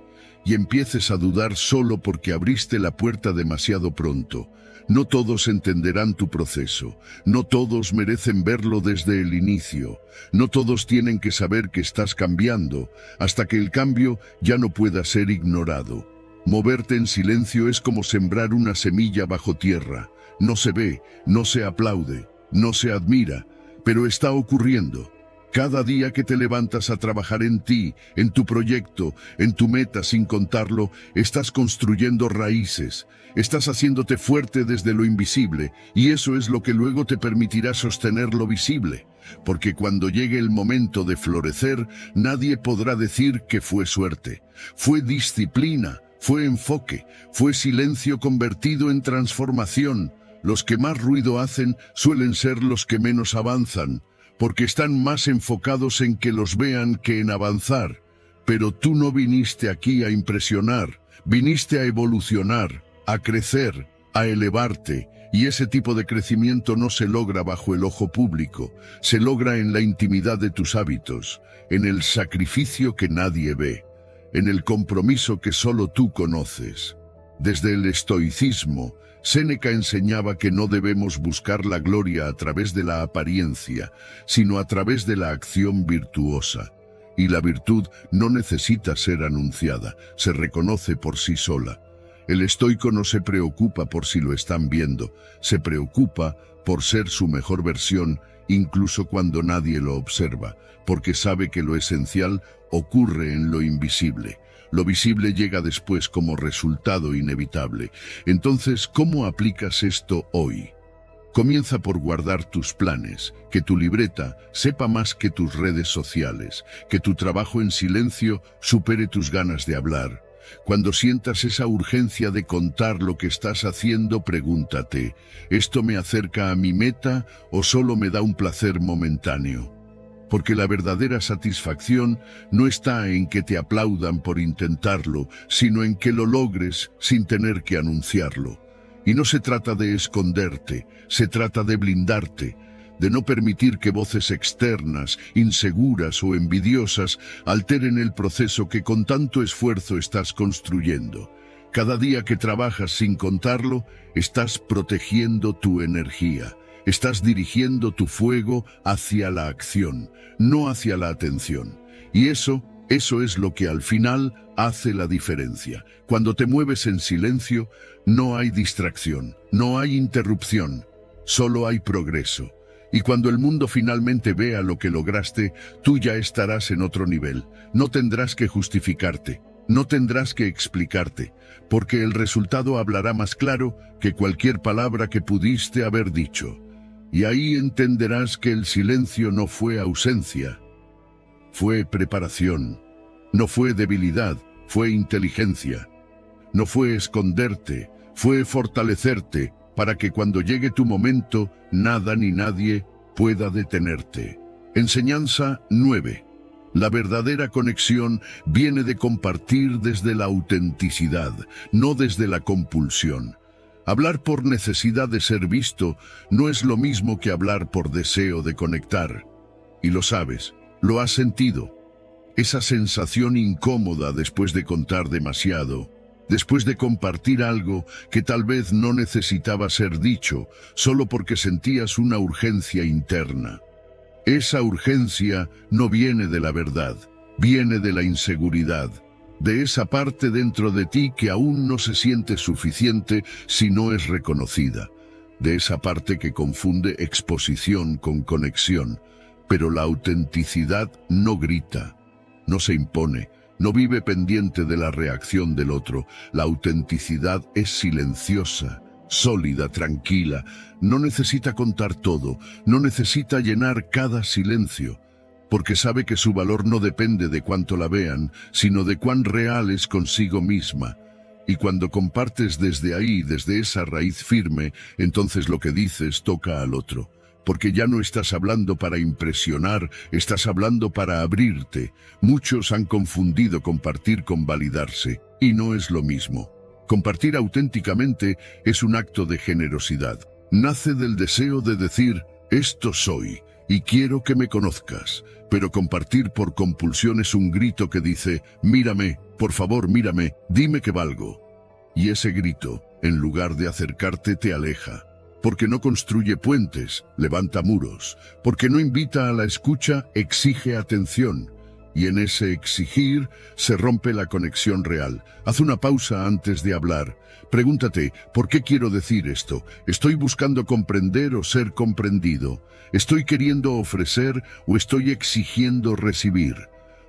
Y empieces a dudar solo porque abriste la puerta demasiado pronto. No todos entenderán tu proceso, no todos merecen verlo desde el inicio, no todos tienen que saber que estás cambiando, hasta que el cambio ya no pueda ser ignorado. Moverte en silencio es como sembrar una semilla bajo tierra. No se ve, no se aplaude, no se admira, pero está ocurriendo. Cada día que te levantas a trabajar en ti, en tu proyecto, en tu meta sin contarlo, estás construyendo raíces, estás haciéndote fuerte desde lo invisible, y eso es lo que luego te permitirá sostener lo visible, porque cuando llegue el momento de florecer, nadie podrá decir que fue suerte, fue disciplina, fue enfoque, fue silencio convertido en transformación. Los que más ruido hacen suelen ser los que menos avanzan, porque están más enfocados en que los vean que en avanzar. Pero tú no viniste aquí a impresionar, viniste a evolucionar, a crecer, a elevarte, y ese tipo de crecimiento no se logra bajo el ojo público, se logra en la intimidad de tus hábitos, en el sacrificio que nadie ve, en el compromiso que solo tú conoces. Desde el estoicismo, Séneca enseñaba que no debemos buscar la gloria a través de la apariencia, sino a través de la acción virtuosa. Y la virtud no necesita ser anunciada, se reconoce por sí sola. El estoico no se preocupa por si lo están viendo, se preocupa por ser su mejor versión, incluso cuando nadie lo observa, porque sabe que lo esencial ocurre en lo invisible. Lo visible llega después como resultado inevitable. Entonces, ¿cómo aplicas esto hoy? Comienza por guardar tus planes, que tu libreta sepa más que tus redes sociales, que tu trabajo en silencio supere tus ganas de hablar. Cuando sientas esa urgencia de contar lo que estás haciendo, pregúntate, ¿esto me acerca a mi meta o solo me da un placer momentáneo? Porque la verdadera satisfacción no está en que te aplaudan por intentarlo, sino en que lo logres sin tener que anunciarlo. Y no se trata de esconderte, se trata de blindarte, de no permitir que voces externas, inseguras o envidiosas alteren el proceso que con tanto esfuerzo estás construyendo. Cada día que trabajas sin contarlo, estás protegiendo tu energía. Estás dirigiendo tu fuego hacia la acción, no hacia la atención. Y eso es lo que al final hace la diferencia. Cuando te mueves en silencio, no hay distracción, no hay interrupción, solo hay progreso. Y cuando el mundo finalmente vea lo que lograste, tú ya estarás en otro nivel. No tendrás que justificarte, no tendrás que explicarte, porque el resultado hablará más claro que cualquier palabra que pudiste haber dicho. Y ahí entenderás que el silencio no fue ausencia, fue preparación. No fue debilidad, fue inteligencia. No fue esconderte, fue fortalecerte para que cuando llegue tu momento, nada ni nadie pueda detenerte. Enseñanza 9. La verdadera conexión viene de compartir desde la autenticidad, no desde la compulsión. Hablar por necesidad de ser visto no es lo mismo que hablar por deseo de conectar. Y lo sabes, lo has sentido. Esa sensación incómoda después de contar demasiado, después de compartir algo que tal vez no necesitaba ser dicho, solo porque sentías una urgencia interna. Esa urgencia no viene de la verdad, viene de la inseguridad, de esa parte dentro de ti que aún no se siente suficiente si no es reconocida, de esa parte que confunde exposición con conexión. Pero la autenticidad no grita, no se impone, no vive pendiente de la reacción del otro. La autenticidad es silenciosa, sólida, tranquila, no necesita contar todo, no necesita llenar cada silencio, porque sabe que su valor no depende de cuánto la vean, sino de cuán real es consigo misma. Y cuando compartes desde ahí, desde esa raíz firme, entonces lo que dices toca al otro. Porque ya no estás hablando para impresionar, estás hablando para abrirte. Muchos han confundido compartir con validarse, y no es lo mismo. Compartir auténticamente es un acto de generosidad. Nace del deseo de decir, esto soy, y quiero que me conozcas. Pero compartir por compulsión es un grito que dice, mírame, por favor mírame, dime que valgo. Y ese grito, en lugar de acercarte, te aleja. Porque no construye puentes, levanta muros. Porque no invita a la escucha, exige atención. Y en ese exigir se rompe la conexión real. Haz una pausa antes de hablar. Pregúntate, ¿por qué quiero decir esto? ¿Estoy buscando comprender o ser comprendido? ¿Estoy queriendo ofrecer o estoy exigiendo recibir?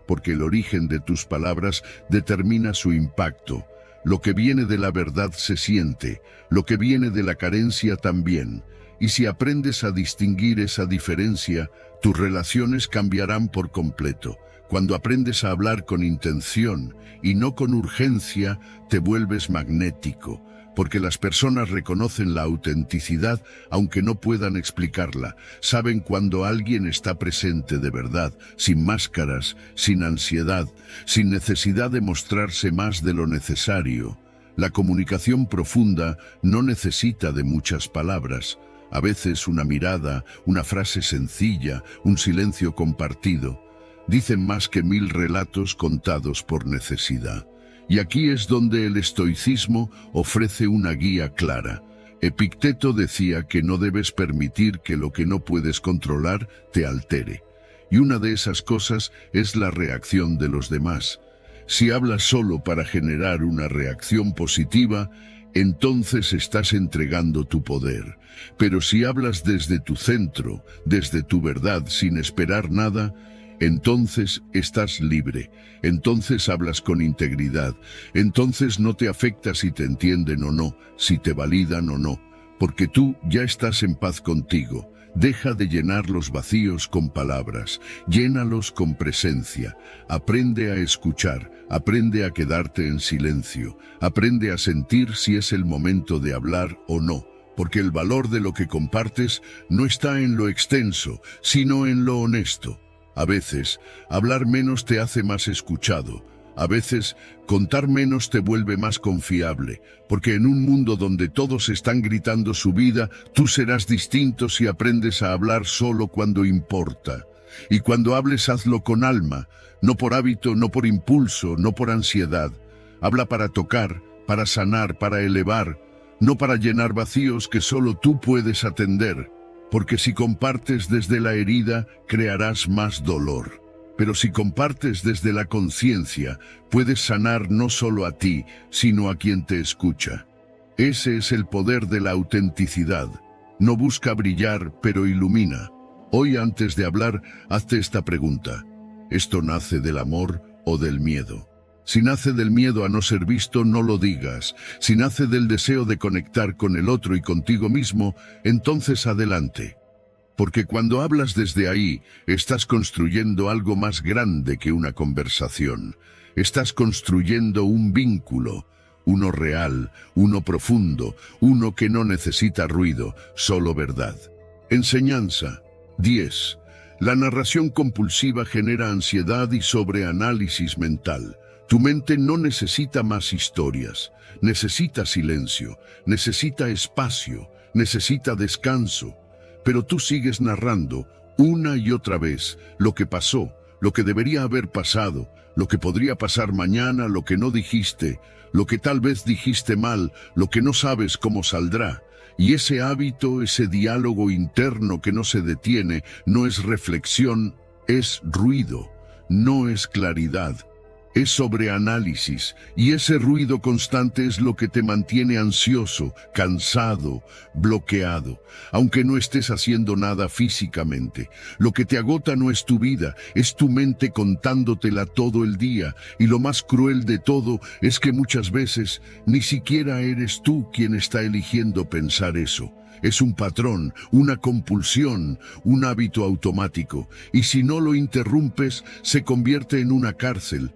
Porque el origen de tus palabras determina su impacto. Lo que viene de la verdad se siente, lo que viene de la carencia también. Y si aprendes a distinguir esa diferencia, tus relaciones cambiarán por completo. Cuando aprendes a hablar con intención y no con urgencia, te vuelves magnético, porque las personas reconocen la autenticidad aunque no puedan explicarla. Saben cuando alguien está presente de verdad, sin máscaras, sin ansiedad, sin necesidad de mostrarse más de lo necesario. La comunicación profunda no necesita de muchas palabras. A veces una mirada, una frase sencilla, un silencio compartido, dicen más que 1000 relatos contados por necesidad. Y aquí es donde el estoicismo ofrece una guía clara. Epicteto decía que no debes permitir que lo que no puedes controlar te altere. Y una de esas cosas es la reacción de los demás. Si hablas solo para generar una reacción positiva, entonces estás entregando tu poder. Pero si hablas desde tu centro, desde tu verdad, sin esperar nada, entonces estás libre. Entonces hablas con integridad. Entonces no te afecta si te entienden o no, si te validan o no, porque tú ya estás en paz contigo. Deja de llenar los vacíos con palabras, llénalos con presencia. Aprende a escuchar, aprende a quedarte en silencio, aprende a sentir si es el momento de hablar o no, porque el valor de lo que compartes no está en lo extenso, sino en lo honesto. A veces, hablar menos te hace más escuchado. A veces, contar menos te vuelve más confiable, porque en un mundo donde todos están gritando su vida, tú serás distinto si aprendes a hablar solo cuando importa. Y cuando hables, hazlo con alma, no por hábito, no por impulso, no por ansiedad. Habla para tocar, para sanar, para elevar, no para llenar vacíos que solo tú puedes atender, porque si compartes desde la herida, crearás más dolor. Pero si compartes desde la conciencia, puedes sanar no solo a ti, sino a quien te escucha. Ese es el poder de la autenticidad. No busca brillar, pero ilumina. Hoy, antes de hablar, hazte esta pregunta. ¿Esto nace del amor o del miedo? Si nace del miedo a no ser visto, no lo digas. Si nace del deseo de conectar con el otro y contigo mismo, entonces adelante. Porque cuando hablas desde ahí, estás construyendo algo más grande que una conversación. Estás construyendo un vínculo, uno real, uno profundo, uno que no necesita ruido, solo verdad. Enseñanza 10. La narración compulsiva genera ansiedad y sobreanálisis mental. Tu mente no necesita más historias, necesita silencio, necesita espacio, necesita descanso. Pero tú sigues narrando una y otra vez lo que pasó, lo que debería haber pasado, lo que podría pasar mañana, lo que no dijiste, lo que tal vez dijiste mal, lo que no sabes cómo saldrá. Y ese hábito, ese diálogo interno que no se detiene, no es reflexión, es ruido, no es claridad. Es sobreanálisis, y ese ruido constante es lo que te mantiene ansioso, cansado, bloqueado, aunque no estés haciendo nada físicamente. Lo que te agota no es tu vida, es tu mente contándotela todo el día, y lo más cruel de todo es que muchas veces ni siquiera eres tú quien está eligiendo pensar eso. Es un patrón, una compulsión, un hábito automático, y si no lo interrumpes, se convierte en una cárcel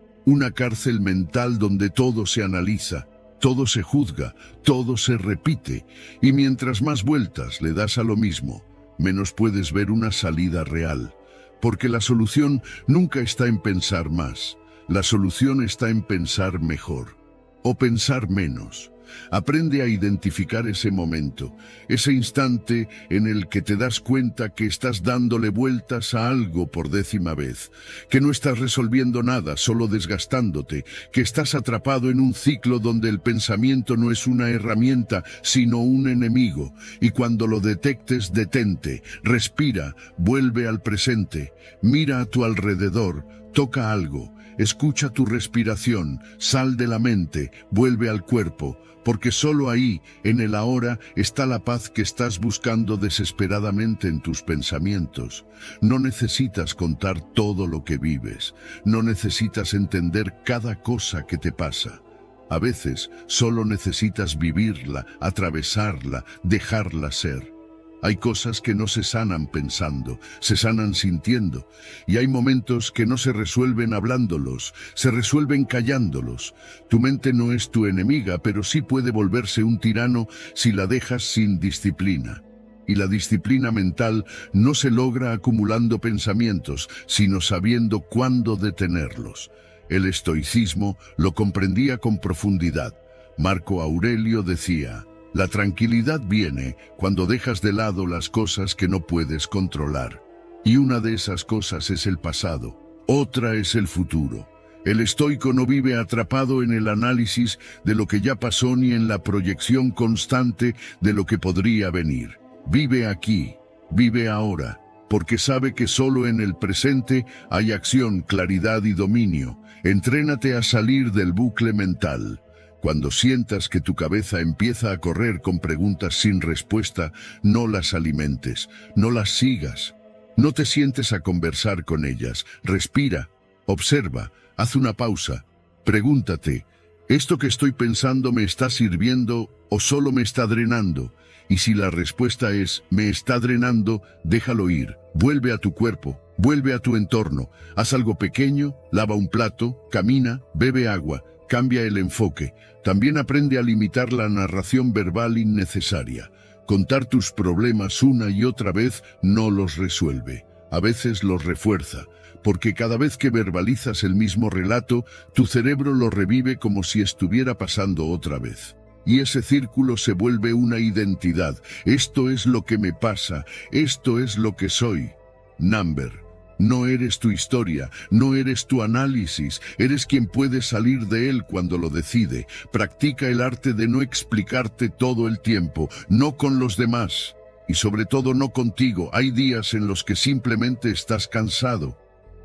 mental donde todo se analiza, todo se juzga, todo se repite, y mientras más vueltas le das a lo mismo, menos puedes ver una salida real. Porque la solución nunca está en pensar más, la solución está en pensar mejor, o pensar menos. Aprende a identificar ese momento, ese instante en el que te das cuenta que estás dándole vueltas a algo por 10ª vez, que no estás resolviendo nada, solo desgastándote, que estás atrapado en un ciclo donde el pensamiento no es una herramienta, sino un enemigo, y cuando lo detectes, detente, respira, vuelve al presente, mira a tu alrededor, toca algo, escucha tu respiración, sal de la mente, vuelve al cuerpo, porque solo ahí, en el ahora, está la paz que estás buscando desesperadamente en tus pensamientos. No necesitas contar todo lo que vives, no necesitas entender cada cosa que te pasa. A veces, solo necesitas vivirla, atravesarla, dejarla ser. Hay cosas que no se sanan pensando, se sanan sintiendo, y hay momentos que no se resuelven hablándolos, se resuelven callándolos. Tu mente no es tu enemiga, pero sí puede volverse un tirano si la dejas sin disciplina. Y la disciplina mental no se logra acumulando pensamientos, sino sabiendo cuándo detenerlos. El estoicismo lo comprendía con profundidad. Marco Aurelio decía: la tranquilidad viene cuando dejas de lado las cosas que no puedes controlar. Y una de esas cosas es el pasado, otra es el futuro. El estoico no vive atrapado en el análisis de lo que ya pasó ni en la proyección constante de lo que podría venir. Vive aquí, vive ahora, porque sabe que solo en el presente hay acción, claridad y dominio. Entrénate a salir del bucle mental. Cuando sientas que tu cabeza empieza a correr con preguntas sin respuesta, no las alimentes, no las sigas. No te sientes a conversar con ellas. Respira, observa, haz una pausa. Pregúntate, ¿esto que estoy pensando me está sirviendo o solo me está drenando? Y si la respuesta es, me está drenando, déjalo ir. Vuelve a tu cuerpo, vuelve a tu entorno. Haz algo pequeño, lava un plato, camina, bebe agua. Cambia el enfoque. También aprende a limitar la narración verbal innecesaria. Contar tus problemas una y otra vez no los resuelve. A veces los refuerza, porque cada vez que verbalizas el mismo relato, tu cerebro lo revive como si estuviera pasando otra vez. Y ese círculo se vuelve una identidad. Esto es lo que me pasa, esto es lo que soy. Number. No eres tu historia, no eres tu análisis, eres quien puede salir de él cuando lo decide. Practica el arte de no explicarte todo el tiempo, no con los demás, y sobre todo no contigo. Hay días en los que simplemente estás cansado.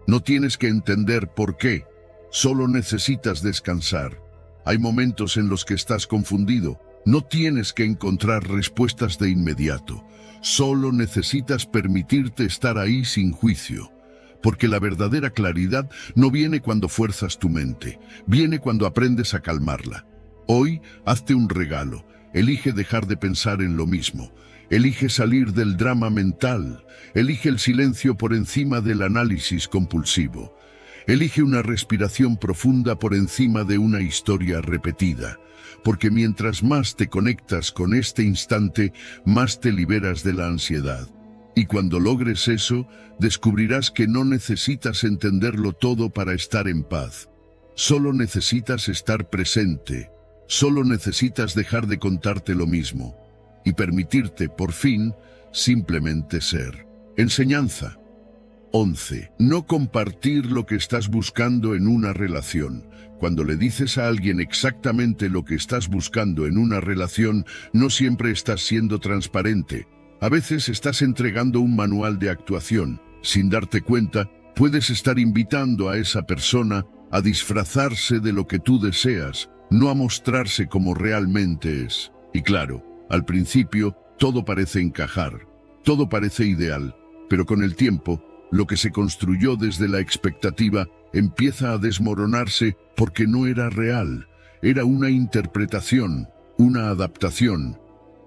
No tienes que entender por qué, solo necesitas descansar. Hay momentos en los que estás confundido, no tienes que encontrar respuestas de inmediato. Solo necesitas permitirte estar ahí sin juicio. Porque la verdadera claridad no viene cuando fuerzas tu mente, viene cuando aprendes a calmarla. Hoy, hazte un regalo, elige dejar de pensar en lo mismo, elige salir del drama mental, elige el silencio por encima del análisis compulsivo, elige una respiración profunda por encima de una historia repetida, porque mientras más te conectas con este instante, más te liberas de la ansiedad. Y cuando logres eso, descubrirás que no necesitas entenderlo todo para estar en paz. Solo necesitas estar presente. Solo necesitas dejar de contarte lo mismo. Y permitirte, por fin, simplemente ser. Enseñanza. 11. No compartir lo que estás buscando en una relación. Cuando le dices a alguien exactamente lo que estás buscando en una relación, no siempre estás siendo transparente. A veces estás entregando un manual de actuación. Sin darte cuenta, puedes estar invitando a esa persona a disfrazarse de lo que tú deseas, no a mostrarse como realmente es. Y claro, al principio, todo parece encajar, todo parece ideal, pero con el tiempo, lo que se construyó desde la expectativa empieza a desmoronarse porque no era real. Era una interpretación, una adaptación.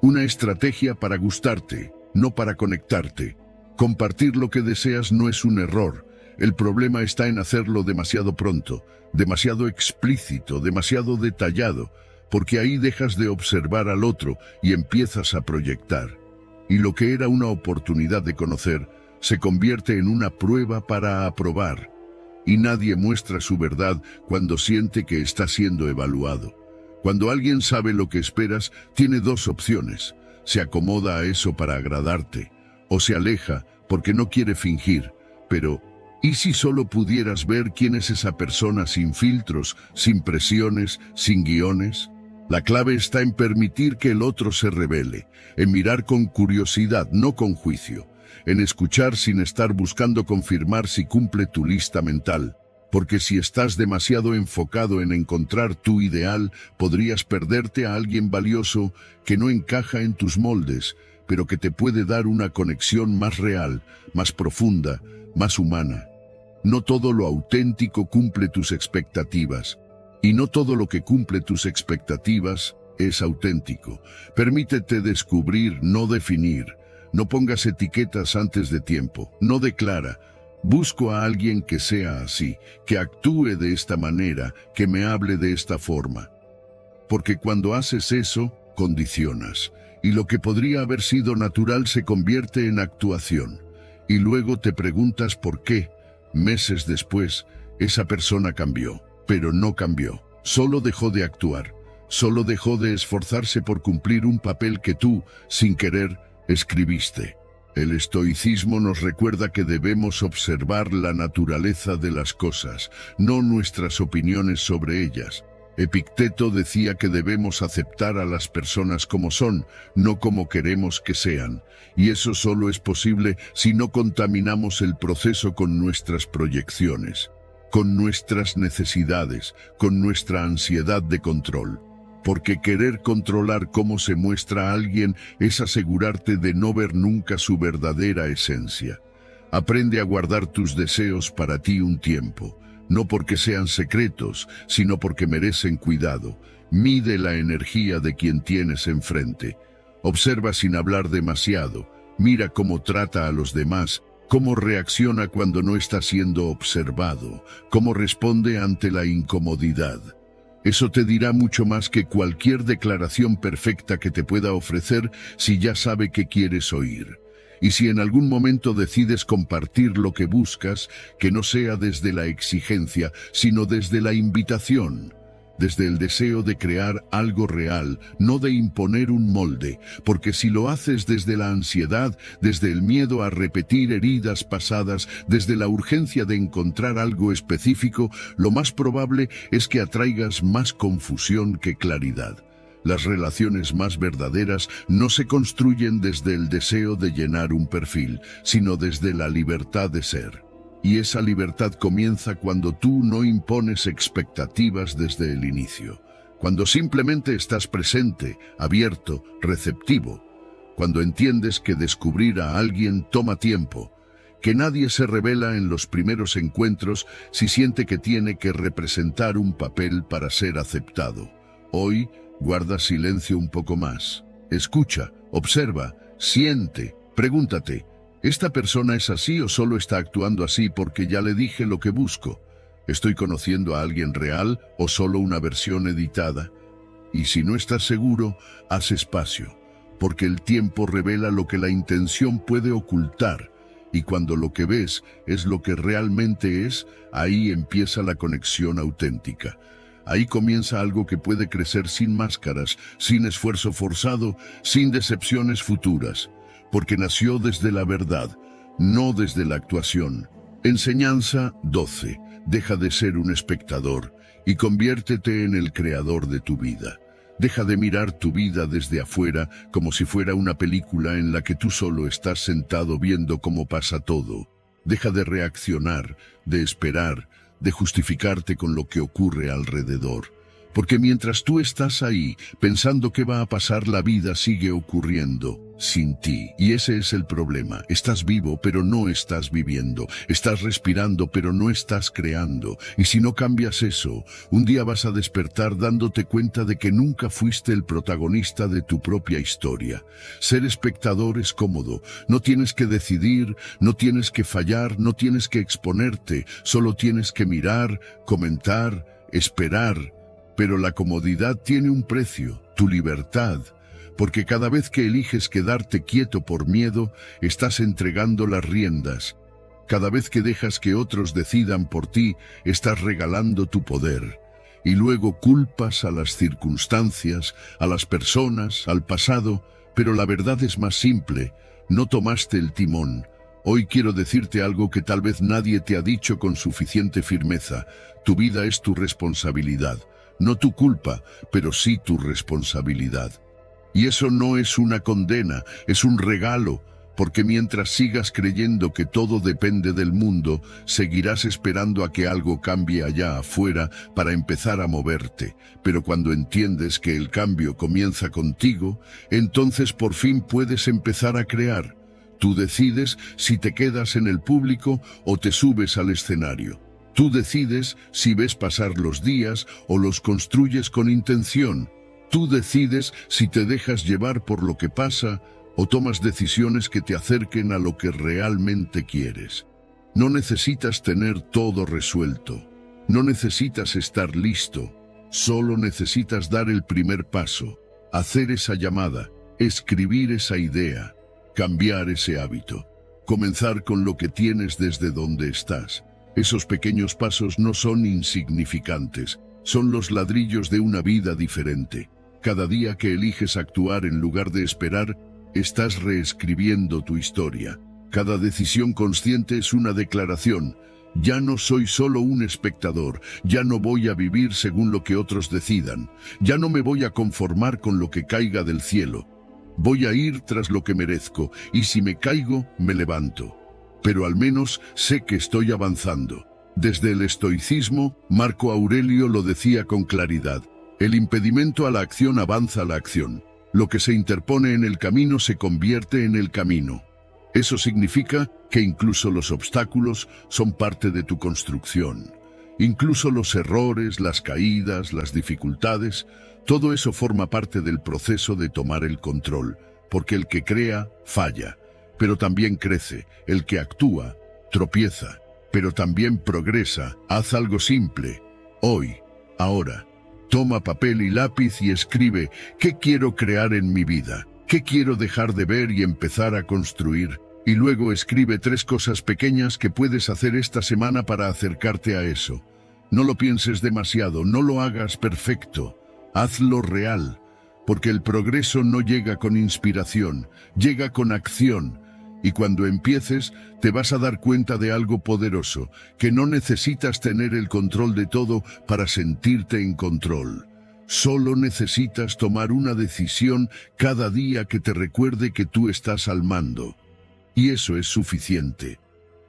Una estrategia para gustarte, no para conectarte. Compartir lo que deseas no es un error. El problema está en hacerlo demasiado pronto, demasiado explícito, demasiado detallado, porque ahí dejas de observar al otro y empiezas a proyectar. Y lo que era una oportunidad de conocer, se convierte en una prueba para aprobar. Y nadie muestra su verdad cuando siente que está siendo evaluado. Cuando alguien sabe lo que esperas, tiene dos opciones. Se acomoda a eso para agradarte, o se aleja porque no quiere fingir. Pero, ¿y si solo pudieras ver quién es esa persona sin filtros, sin presiones, sin guiones? La clave está en permitir que el otro se revele, en mirar con curiosidad, no con juicio, en escuchar sin estar buscando confirmar si cumple tu lista mental. Porque si estás demasiado enfocado en encontrar tu ideal, podrías perderte a alguien valioso que no encaja en tus moldes, pero que te puede dar una conexión más real, más profunda, más humana. No todo lo auténtico cumple tus expectativas, y no todo lo que cumple tus expectativas es auténtico. Permítete descubrir, no definir. No pongas etiquetas antes de tiempo, no declara. Busco a alguien que sea así, que actúe de esta manera, que me hable de esta forma. Porque cuando haces eso, condicionas, y lo que podría haber sido natural se convierte en actuación. Y luego te preguntas por qué, meses después, esa persona cambió, pero no cambió. Solo dejó de actuar, solo dejó de esforzarse por cumplir un papel que tú, sin querer, escribiste. El estoicismo nos recuerda que debemos observar la naturaleza de las cosas, no nuestras opiniones sobre ellas. Epicteto decía que debemos aceptar a las personas como son, no como queremos que sean, y eso solo es posible si no contaminamos el proceso con nuestras proyecciones, con nuestras necesidades, con nuestra ansiedad de control. Porque querer controlar cómo se muestra a alguien es asegurarte de no ver nunca su verdadera esencia. Aprende a guardar tus deseos para ti un tiempo, no porque sean secretos, sino porque merecen cuidado. Mide la energía de quien tienes enfrente. Observa sin hablar demasiado. Mira cómo trata a los demás, cómo reacciona cuando no está siendo observado, cómo responde ante la incomodidad. Eso te dirá mucho más que cualquier declaración perfecta que te pueda ofrecer si ya sabe qué quieres oír. Y si en algún momento decides compartir lo que buscas, que no sea desde la exigencia, sino desde la invitación, desde el deseo de crear algo real, no de imponer un molde, porque si lo haces desde la ansiedad, desde el miedo a repetir heridas pasadas, desde la urgencia de encontrar algo específico, lo más probable es que atraigas más confusión que claridad. Las relaciones más verdaderas no se construyen desde el deseo de llenar un perfil, sino desde la libertad de ser. Y esa libertad comienza cuando tú no impones expectativas desde el inicio, cuando simplemente estás presente, abierto, receptivo, cuando entiendes que descubrir a alguien toma tiempo, que nadie se revela en los primeros encuentros si siente que tiene que representar un papel para ser aceptado. Hoy, guarda silencio un poco más. Escucha, observa, siente, pregúntate, ¿esta persona es así o solo está actuando así porque ya le dije lo que busco? ¿Estoy conociendo a alguien real o solo una versión editada? Y si no estás seguro, haz espacio, porque el tiempo revela lo que la intención puede ocultar, y cuando lo que ves es lo que realmente es, ahí empieza la conexión auténtica. Ahí comienza algo que puede crecer sin máscaras, sin esfuerzo forzado, sin decepciones futuras, porque nació desde la verdad, no desde la actuación. Enseñanza 12. Deja de ser un espectador y conviértete en el creador de tu vida. Deja de mirar tu vida desde afuera como si fuera una película en la que tú solo estás sentado viendo cómo pasa todo. Deja de reaccionar, de esperar, de justificarte con lo que ocurre alrededor. Porque mientras tú estás ahí, pensando qué va a pasar, la vida sigue ocurriendo sin ti. Y ese es el problema. Estás vivo, pero no estás viviendo. Estás respirando, pero no estás creando. Y si no cambias eso, un día vas a despertar dándote cuenta de que nunca fuiste el protagonista de tu propia historia. Ser espectador es cómodo. No tienes que decidir, no tienes que fallar, no tienes que exponerte. Solo tienes que mirar, comentar, esperar. Pero la comodidad tiene un precio, tu libertad, porque cada vez que eliges quedarte quieto por miedo, estás entregando las riendas. Cada vez que dejas que otros decidan por ti, estás regalando tu poder. Y luego culpas a las circunstancias, a las personas, al pasado, pero la verdad es más simple, no tomaste el timón. Hoy quiero decirte algo que tal vez nadie te ha dicho con suficiente firmeza. Tu vida es tu responsabilidad. No tu culpa, pero sí tu responsabilidad. Y eso no es una condena, es un regalo, porque mientras sigas creyendo que todo depende del mundo, seguirás esperando a que algo cambie allá afuera para empezar a moverte. Pero cuando entiendes que el cambio comienza contigo, entonces por fin puedes empezar a crear. Tú decides si te quedas en el público o te subes al escenario. Tú decides si ves pasar los días o los construyes con intención. Tú decides si te dejas llevar por lo que pasa o tomas decisiones que te acerquen a lo que realmente quieres. No necesitas tener todo resuelto. No necesitas estar listo. Solo necesitas dar el primer paso, hacer esa llamada, escribir esa idea, cambiar ese hábito, comenzar con lo que tienes desde donde estás. Esos pequeños pasos no son insignificantes, son los ladrillos de una vida diferente. Cada día que eliges actuar en lugar de esperar, estás reescribiendo tu historia. Cada decisión consciente es una declaración. Ya no soy solo un espectador, ya no voy a vivir según lo que otros decidan, ya no me voy a conformar con lo que caiga del cielo. Voy a ir tras lo que merezco, y si me caigo, me levanto. Pero al menos sé que estoy avanzando. Desde el estoicismo, Marco Aurelio lo decía con claridad: el impedimento a la acción avanza la acción. Lo que se interpone en el camino se convierte en el camino. Eso significa que incluso los obstáculos son parte de tu construcción. Incluso los errores, las caídas, las dificultades, todo eso forma parte del proceso de tomar el control, porque el que crea, falla, pero también crece. El que actúa, tropieza, pero también progresa. Haz algo simple, hoy, ahora. Toma papel y lápiz y escribe: ¿qué quiero crear en mi vida? ¿Qué quiero dejar de ver y empezar a construir? Y luego escribe 3 cosas pequeñas que puedes hacer esta semana para acercarte a eso. No lo pienses demasiado, no lo hagas perfecto. Hazlo real, porque el progreso no llega con inspiración, llega con acción. Y cuando empieces, te vas a dar cuenta de algo poderoso, que no necesitas tener el control de todo para sentirte en control. Solo necesitas tomar una decisión cada día que te recuerde que tú estás al mando. Y eso es suficiente.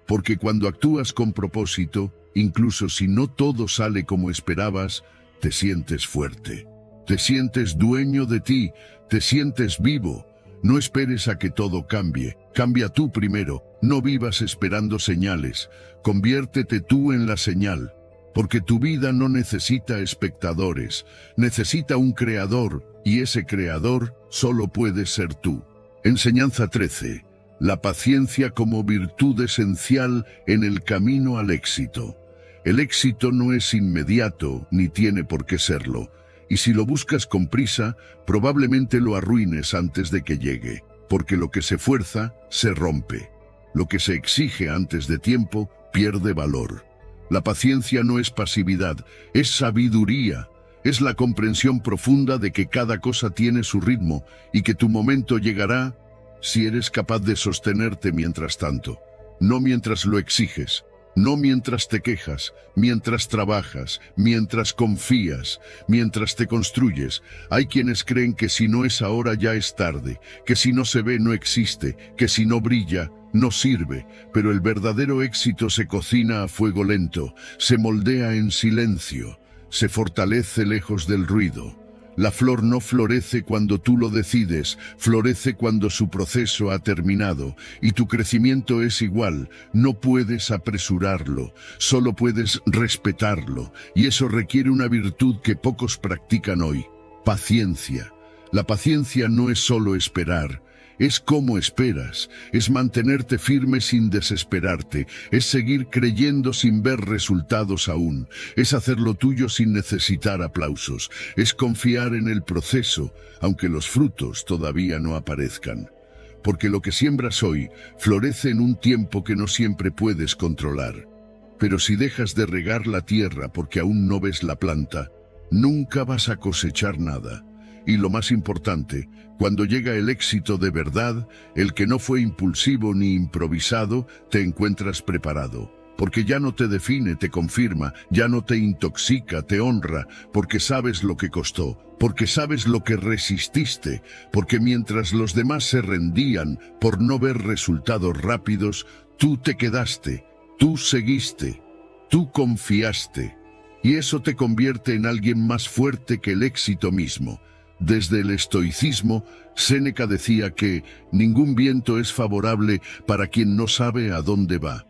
Porque cuando actúas con propósito, incluso si no todo sale como esperabas, te sientes fuerte. Te sientes dueño de ti, te sientes vivo. No esperes a que todo cambie. Cambia tú primero. No vivas esperando señales. Conviértete tú en la señal. Porque tu vida no necesita espectadores. Necesita un creador. Y ese creador solo puedes ser tú. Enseñanza 13. La paciencia como virtud esencial en el camino al éxito. El éxito no es inmediato, ni tiene por qué serlo. Y si lo buscas con prisa, probablemente lo arruines antes de que llegue. Porque lo que se fuerza, se rompe. Lo que se exige antes de tiempo, pierde valor. La paciencia no es pasividad, es sabiduría. Es la comprensión profunda de que cada cosa tiene su ritmo y que tu momento llegará si eres capaz de sostenerte mientras tanto. No mientras lo exiges, no mientras te quejas, mientras trabajas, mientras confías, mientras te construyes. Hay quienes creen que si no es ahora ya es tarde, que si no se ve no existe, que si no brilla no sirve, pero el verdadero éxito se cocina a fuego lento, se moldea en silencio, se fortalece lejos del ruido. La flor no florece cuando tú lo decides, florece cuando su proceso ha terminado, y tu crecimiento es igual. No puedes apresurarlo, solo puedes respetarlo, y eso requiere una virtud que pocos practican hoy: paciencia. La paciencia no es solo esperar, es cómo esperas, es mantenerte firme sin desesperarte, es seguir creyendo sin ver resultados aún, es hacer lo tuyo sin necesitar aplausos, es confiar en el proceso, aunque los frutos todavía no aparezcan. Porque lo que siembras hoy florece en un tiempo que no siempre puedes controlar. Pero si dejas de regar la tierra porque aún no ves la planta, nunca vas a cosechar nada. Y lo más importante, cuando llega el éxito de verdad, el que no fue impulsivo ni improvisado, te encuentras preparado. Porque ya no te define, te confirma, ya no te intoxica, te honra, porque sabes lo que costó, porque sabes lo que resististe, porque mientras los demás se rendían por no ver resultados rápidos, tú te quedaste, tú seguiste, tú confiaste. Y eso te convierte en alguien más fuerte que el éxito mismo. Desde el estoicismo, Séneca decía que ningún viento es favorable para quien no sabe a dónde va.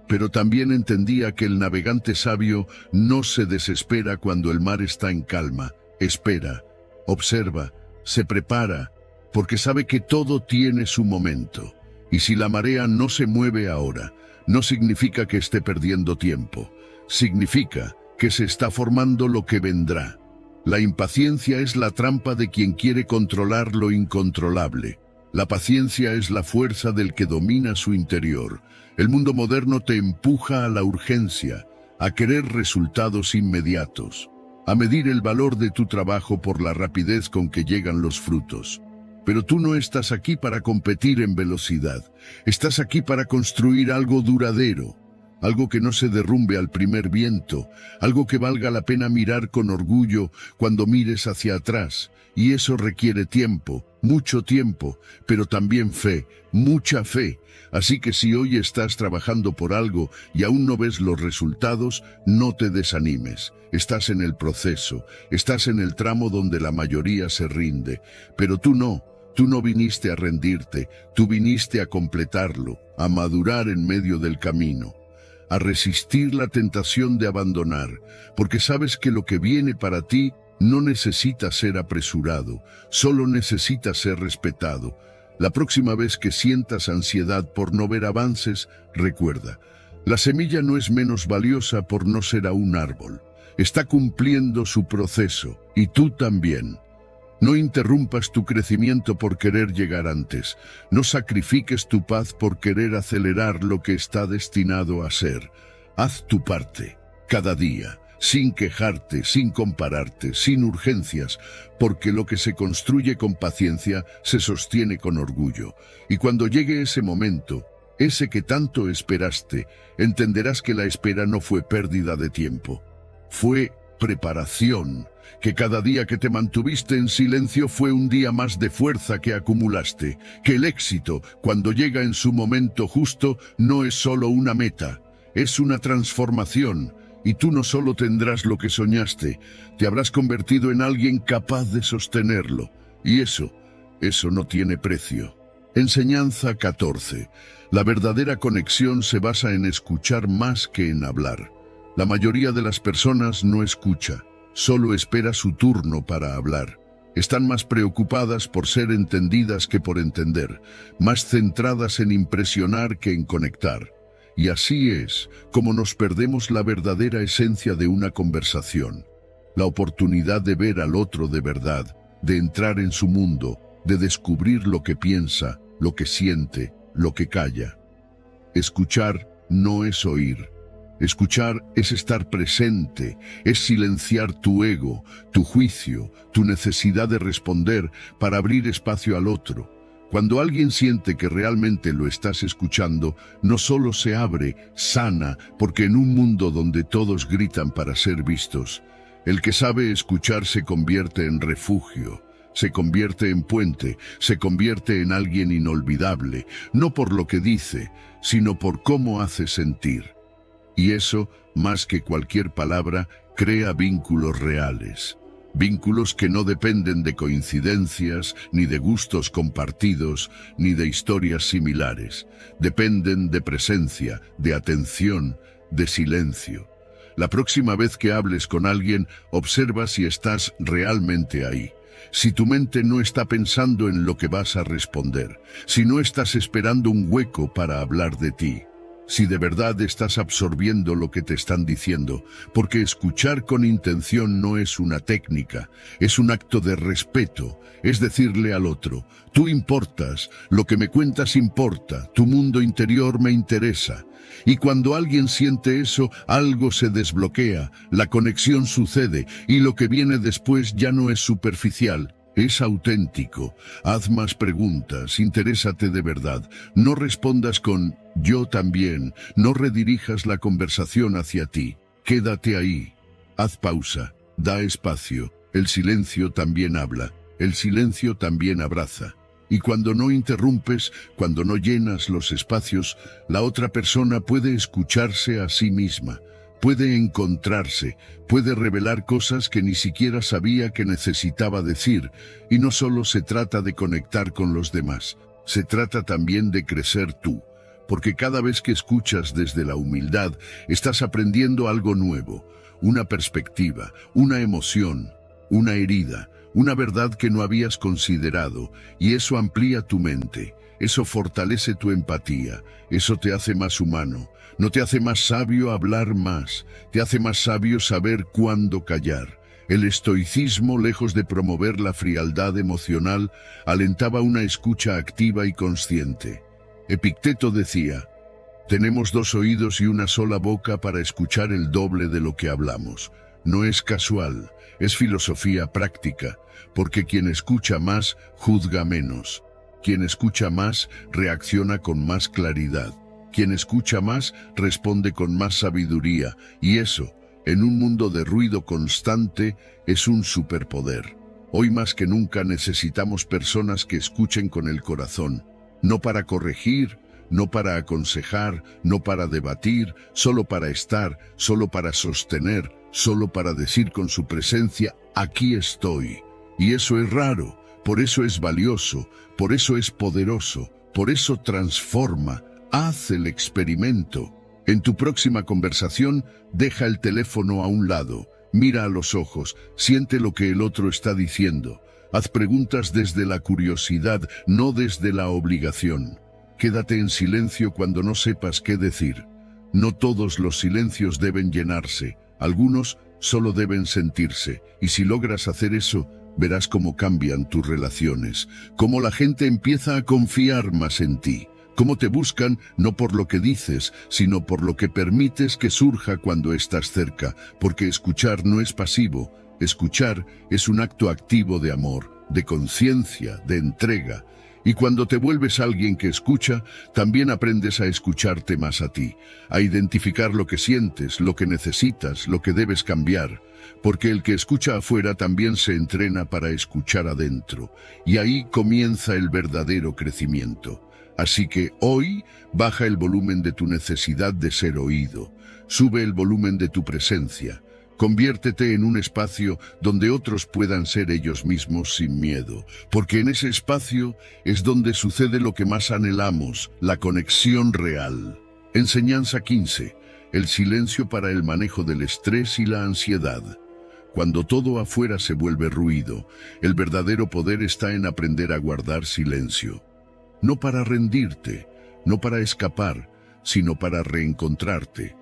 Pero también entendía que el navegante sabio no se desespera cuando el mar está en calma. Espera, observa, se prepara, porque sabe que todo tiene su momento. Y si la marea no se mueve ahora, no significa que esté perdiendo tiempo. Significa que se está formando lo que vendrá. La impaciencia es la trampa de quien quiere controlar lo incontrolable. La paciencia es la fuerza del que domina su interior. El mundo moderno te empuja a la urgencia, a querer resultados inmediatos, a medir el valor de tu trabajo por la rapidez con que llegan los frutos. Pero tú no estás aquí para competir en velocidad. Estás aquí para construir algo duradero, algo que no se derrumbe al primer viento, algo que valga la pena mirar con orgullo cuando mires hacia atrás. Y eso requiere tiempo, mucho tiempo, pero también fe, mucha fe. Así que si hoy estás trabajando por algo y aún no ves los resultados, no te desanimes. Estás en el proceso, estás en el tramo donde la mayoría se rinde, pero tú no viniste a rendirte, tú viniste a completarlo, a madurar en medio del camino, a resistir la tentación de abandonar, porque sabes que lo que viene para ti no necesita ser apresurado, solo necesita ser respetado. La próxima vez que sientas ansiedad por no ver avances, recuerda, la semilla no es menos valiosa por no ser aún árbol. Está cumpliendo su proceso, y tú también. No interrumpas tu crecimiento por querer llegar antes. No sacrifiques tu paz por querer acelerar lo que está destinado a ser. Haz tu parte, cada día, sin quejarte, sin compararte, sin urgencias, porque lo que se construye con paciencia se sostiene con orgullo. Y cuando llegue ese momento, ese que tanto esperaste, entenderás que la espera no fue pérdida de tiempo. Fue preparación, que cada día que te mantuviste en silencio fue un día más de fuerza que acumulaste, que el éxito, cuando llega en su momento justo, no es solo una meta, es una transformación, y tú no solo tendrás lo que soñaste, te habrás convertido en alguien capaz de sostenerlo, y eso no tiene precio. Enseñanza 14. La verdadera conexión se basa en escuchar más que en hablar. La mayoría de las personas no escucha, solo espera su turno para hablar. Están más preocupadas por ser entendidas que por entender, más centradas en impresionar que en conectar. Y así es como nos perdemos la verdadera esencia de una conversación, la oportunidad de ver al otro de verdad, de entrar en su mundo, de descubrir lo que piensa, lo que siente, lo que calla. Escuchar no es oír. Escuchar es estar presente, es silenciar tu ego, tu juicio, tu necesidad de responder para abrir espacio al otro. Cuando alguien siente que realmente lo estás escuchando, no solo se abre, sana, porque en un mundo donde todos gritan para ser vistos, el que sabe escuchar se convierte en refugio, se convierte en puente, se convierte en alguien inolvidable, no por lo que dice, sino por cómo hace sentir. Y eso, más que cualquier palabra, crea vínculos reales. Vínculos que no dependen de coincidencias, ni de gustos compartidos, ni de historias similares. Dependen de presencia, de atención, de silencio. La próxima vez que hables con alguien, observa si estás realmente ahí. Si tu mente no está pensando en lo que vas a responder, si no estás esperando un hueco para hablar de ti. Si de verdad estás absorbiendo lo que te están diciendo, porque escuchar con intención no es una técnica, es un acto de respeto, es decirle al otro, tú importas, lo que me cuentas importa, tu mundo interior me interesa. Y cuando alguien siente eso, algo se desbloquea, la conexión sucede, y lo que viene después ya no es superficial. Es auténtico. Haz más preguntas, interésate de verdad. No respondas con «yo también», no redirijas la conversación hacia ti. Quédate ahí. Haz pausa, da espacio. El silencio también habla, el silencio también abraza. Y cuando no interrumpes, cuando no llenas los espacios, la otra persona puede escucharse a sí misma. Puede encontrarse, puede revelar cosas que ni siquiera sabía que necesitaba decir, y no solo se trata de conectar con los demás, se trata también de crecer tú, porque cada vez que escuchas desde la humildad, estás aprendiendo algo nuevo, una perspectiva, una emoción, una herida, una verdad que no habías considerado, y eso amplía tu mente, eso fortalece tu empatía, eso te hace más humano. No te hace más sabio hablar más, te hace más sabio saber cuándo callar. El estoicismo, lejos de promover la frialdad emocional, alentaba una escucha activa y consciente. Epicteto decía, tenemos 2 oídos y una sola boca para escuchar el doble de lo que hablamos. No es casual, es filosofía práctica, porque quien escucha más, juzga menos. Quien escucha más, reacciona con más claridad. Quien escucha más, responde con más sabiduría, y eso, en un mundo de ruido constante, es un superpoder. Hoy más que nunca necesitamos personas que escuchen con el corazón, no para corregir, no para aconsejar, no para debatir, solo para estar, solo para sostener, solo para decir con su presencia, aquí estoy. Y eso es raro, por eso es valioso, por eso es poderoso, por eso transforma. Haz el experimento. En tu próxima conversación, deja el teléfono a un lado, mira a los ojos, siente lo que el otro está diciendo. Haz preguntas desde la curiosidad, no desde la obligación. Quédate en silencio cuando no sepas qué decir. No todos los silencios deben llenarse, algunos solo deben sentirse, y si logras hacer eso, verás cómo cambian tus relaciones, cómo la gente empieza a confiar más en ti, cómo te buscan no por lo que dices, sino por lo que permites que surja cuando estás cerca, porque escuchar no es pasivo, escuchar es un acto activo de amor, de conciencia, de entrega. Y cuando te vuelves alguien que escucha, también aprendes a escucharte más a ti, a identificar lo que sientes, lo que necesitas, lo que debes cambiar, porque el que escucha afuera también se entrena para escuchar adentro, y ahí comienza el verdadero crecimiento. Así que hoy baja el volumen de tu necesidad de ser oído, sube el volumen de tu presencia. Conviértete en un espacio donde otros puedan ser ellos mismos sin miedo, porque en ese espacio es donde sucede lo que más anhelamos, la conexión real. Enseñanza 15. El silencio para el manejo del estrés y la ansiedad. Cuando todo afuera se vuelve ruido, el verdadero poder está en aprender a guardar silencio. No para rendirte, no para escapar, sino para reencontrarte.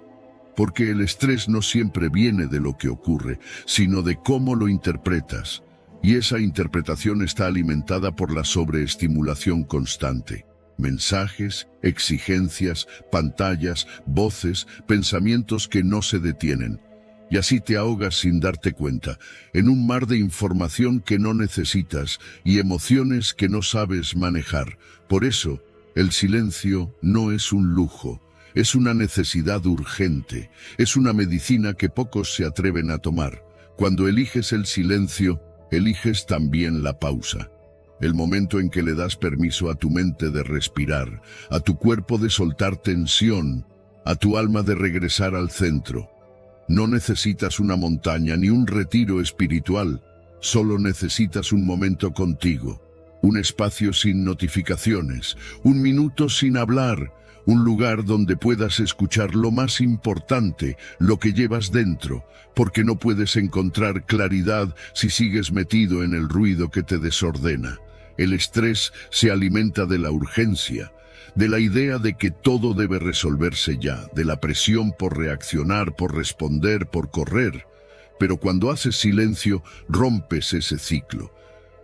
Porque el estrés no siempre viene de lo que ocurre, sino de cómo lo interpretas. Y esa interpretación está alimentada por la sobreestimulación constante. Mensajes, exigencias, pantallas, voces, pensamientos que no se detienen. Y así te ahogas sin darte cuenta, en un mar de información que no necesitas y emociones que no sabes manejar. Por eso, el silencio no es un lujo. Es una necesidad urgente, es una medicina que pocos se atreven a tomar. Cuando eliges el silencio, eliges también la pausa. El momento en que le das permiso a tu mente de respirar, a tu cuerpo de soltar tensión, a tu alma de regresar al centro. No necesitas una montaña ni un retiro espiritual, solo necesitas un momento contigo, un espacio sin notificaciones, un minuto sin hablar, un lugar donde puedas escuchar lo más importante, lo que llevas dentro, porque no puedes encontrar claridad si sigues metido en el ruido que te desordena. El estrés se alimenta de la urgencia, de la idea de que todo debe resolverse ya, de la presión por reaccionar, por responder, por correr. Pero cuando haces silencio, rompes ese ciclo.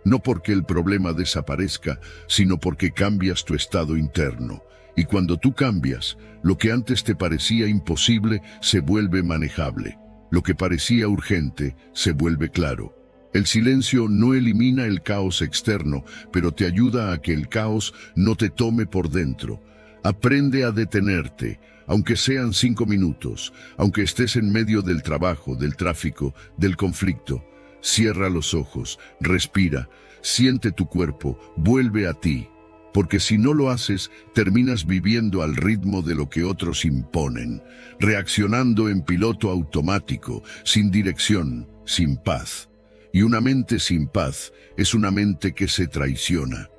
No porque el problema desaparezca, sino porque cambias tu estado interno. Y cuando tú cambias, lo que antes te parecía imposible se vuelve manejable. Lo que parecía urgente se vuelve claro. El silencio no elimina el caos externo, pero te ayuda a que el caos no te tome por dentro. Aprende a detenerte, aunque sean 5 minutos, aunque estés en medio del trabajo, del tráfico, del conflicto. Cierra los ojos, respira, siente tu cuerpo, vuelve a ti. Porque si no lo haces, terminas viviendo al ritmo de lo que otros imponen, reaccionando en piloto automático, sin dirección, sin paz. Y una mente sin paz es una mente que se traiciona,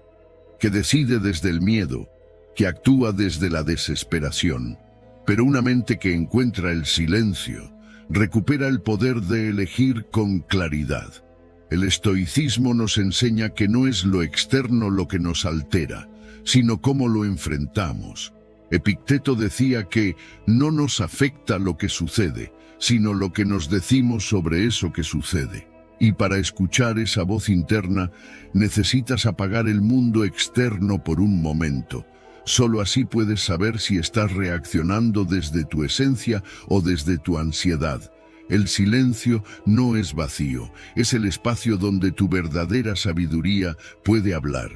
que decide desde el miedo, que actúa desde la desesperación. Pero una mente que encuentra el silencio, recupera el poder de elegir con claridad. El estoicismo nos enseña que no es lo externo lo que nos altera, sino cómo lo enfrentamos. Epicteto decía que no nos afecta lo que sucede, sino lo que nos decimos sobre eso que sucede. Y para escuchar esa voz interna, necesitas apagar el mundo externo por un momento. Solo así puedes saber si estás reaccionando desde tu esencia o desde tu ansiedad. El silencio no es vacío, es el espacio donde tu verdadera sabiduría puede hablar.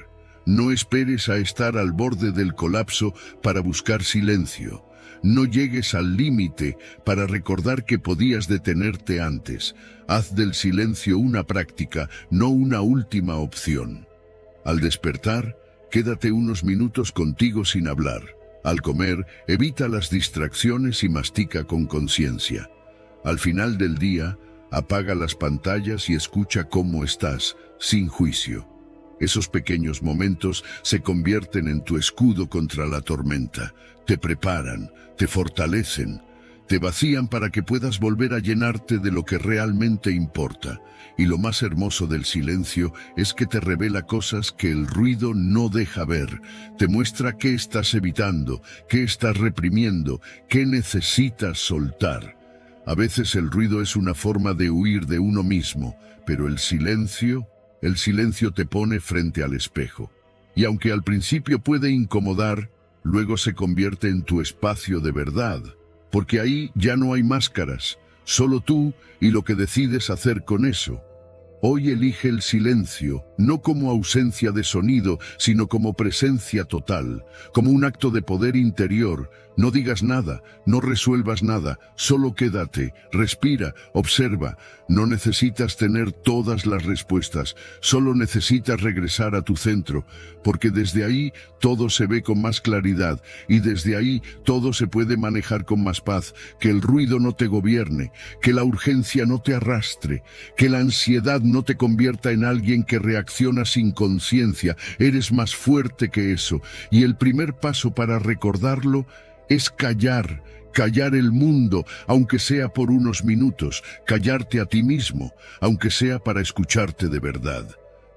No esperes a estar al borde del colapso para buscar silencio. No llegues al límite para recordar que podías detenerte antes. Haz del silencio una práctica, no una última opción. Al despertar, quédate unos minutos contigo sin hablar. Al comer, evita las distracciones y mastica con conciencia. Al final del día, apaga las pantallas y escucha cómo estás, sin juicio. Esos pequeños momentos se convierten en tu escudo contra la tormenta. Te preparan, te fortalecen, te vacían para que puedas volver a llenarte de lo que realmente importa. Y lo más hermoso del silencio es que te revela cosas que el ruido no deja ver. Te muestra qué estás evitando, qué estás reprimiendo, qué necesitas soltar. A veces el ruido es una forma de huir de uno mismo, pero el silencio te pone frente al espejo. Y aunque al principio puede incomodar, luego se convierte en tu espacio de verdad, porque ahí ya no hay máscaras, solo tú y lo que decides hacer con eso. Hoy elige el silencio, no como ausencia de sonido, sino como presencia total, como un acto de poder interior. No digas nada, no resuelvas nada, solo quédate, respira, observa. No necesitas tener todas las respuestas, solo necesitas regresar a tu centro, porque desde ahí todo se ve con más claridad y desde ahí todo se puede manejar con más paz. Que el ruido no te gobierne, que la urgencia no te arrastre, que la ansiedad no te convierta en alguien que reacciona sin conciencia. Eres más fuerte que eso, y el primer paso para recordarlo es callar el mundo, aunque sea por unos minutos, callarte a ti mismo, aunque sea para escucharte de verdad.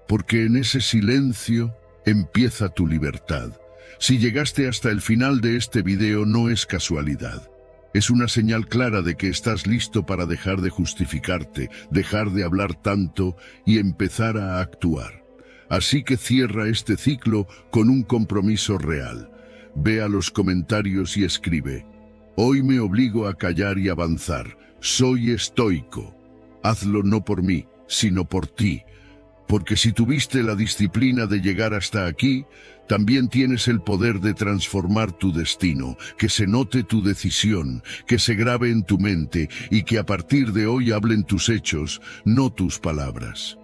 Porque en ese silencio empieza tu libertad. Si llegaste hasta el final de este video no es casualidad. Es una señal clara de que estás listo para dejar de justificarte, dejar de hablar tanto y empezar a actuar. Así que cierra este ciclo con un compromiso real. Ve a los comentarios y escribe: hoy me obligo a callar y avanzar. Soy estoico. Hazlo no por mí, sino por ti. Porque si tuviste la disciplina de llegar hasta aquí, también tienes el poder de transformar tu destino, que se note tu decisión, que se grabe en tu mente y que a partir de hoy hablen tus hechos, no tus palabras.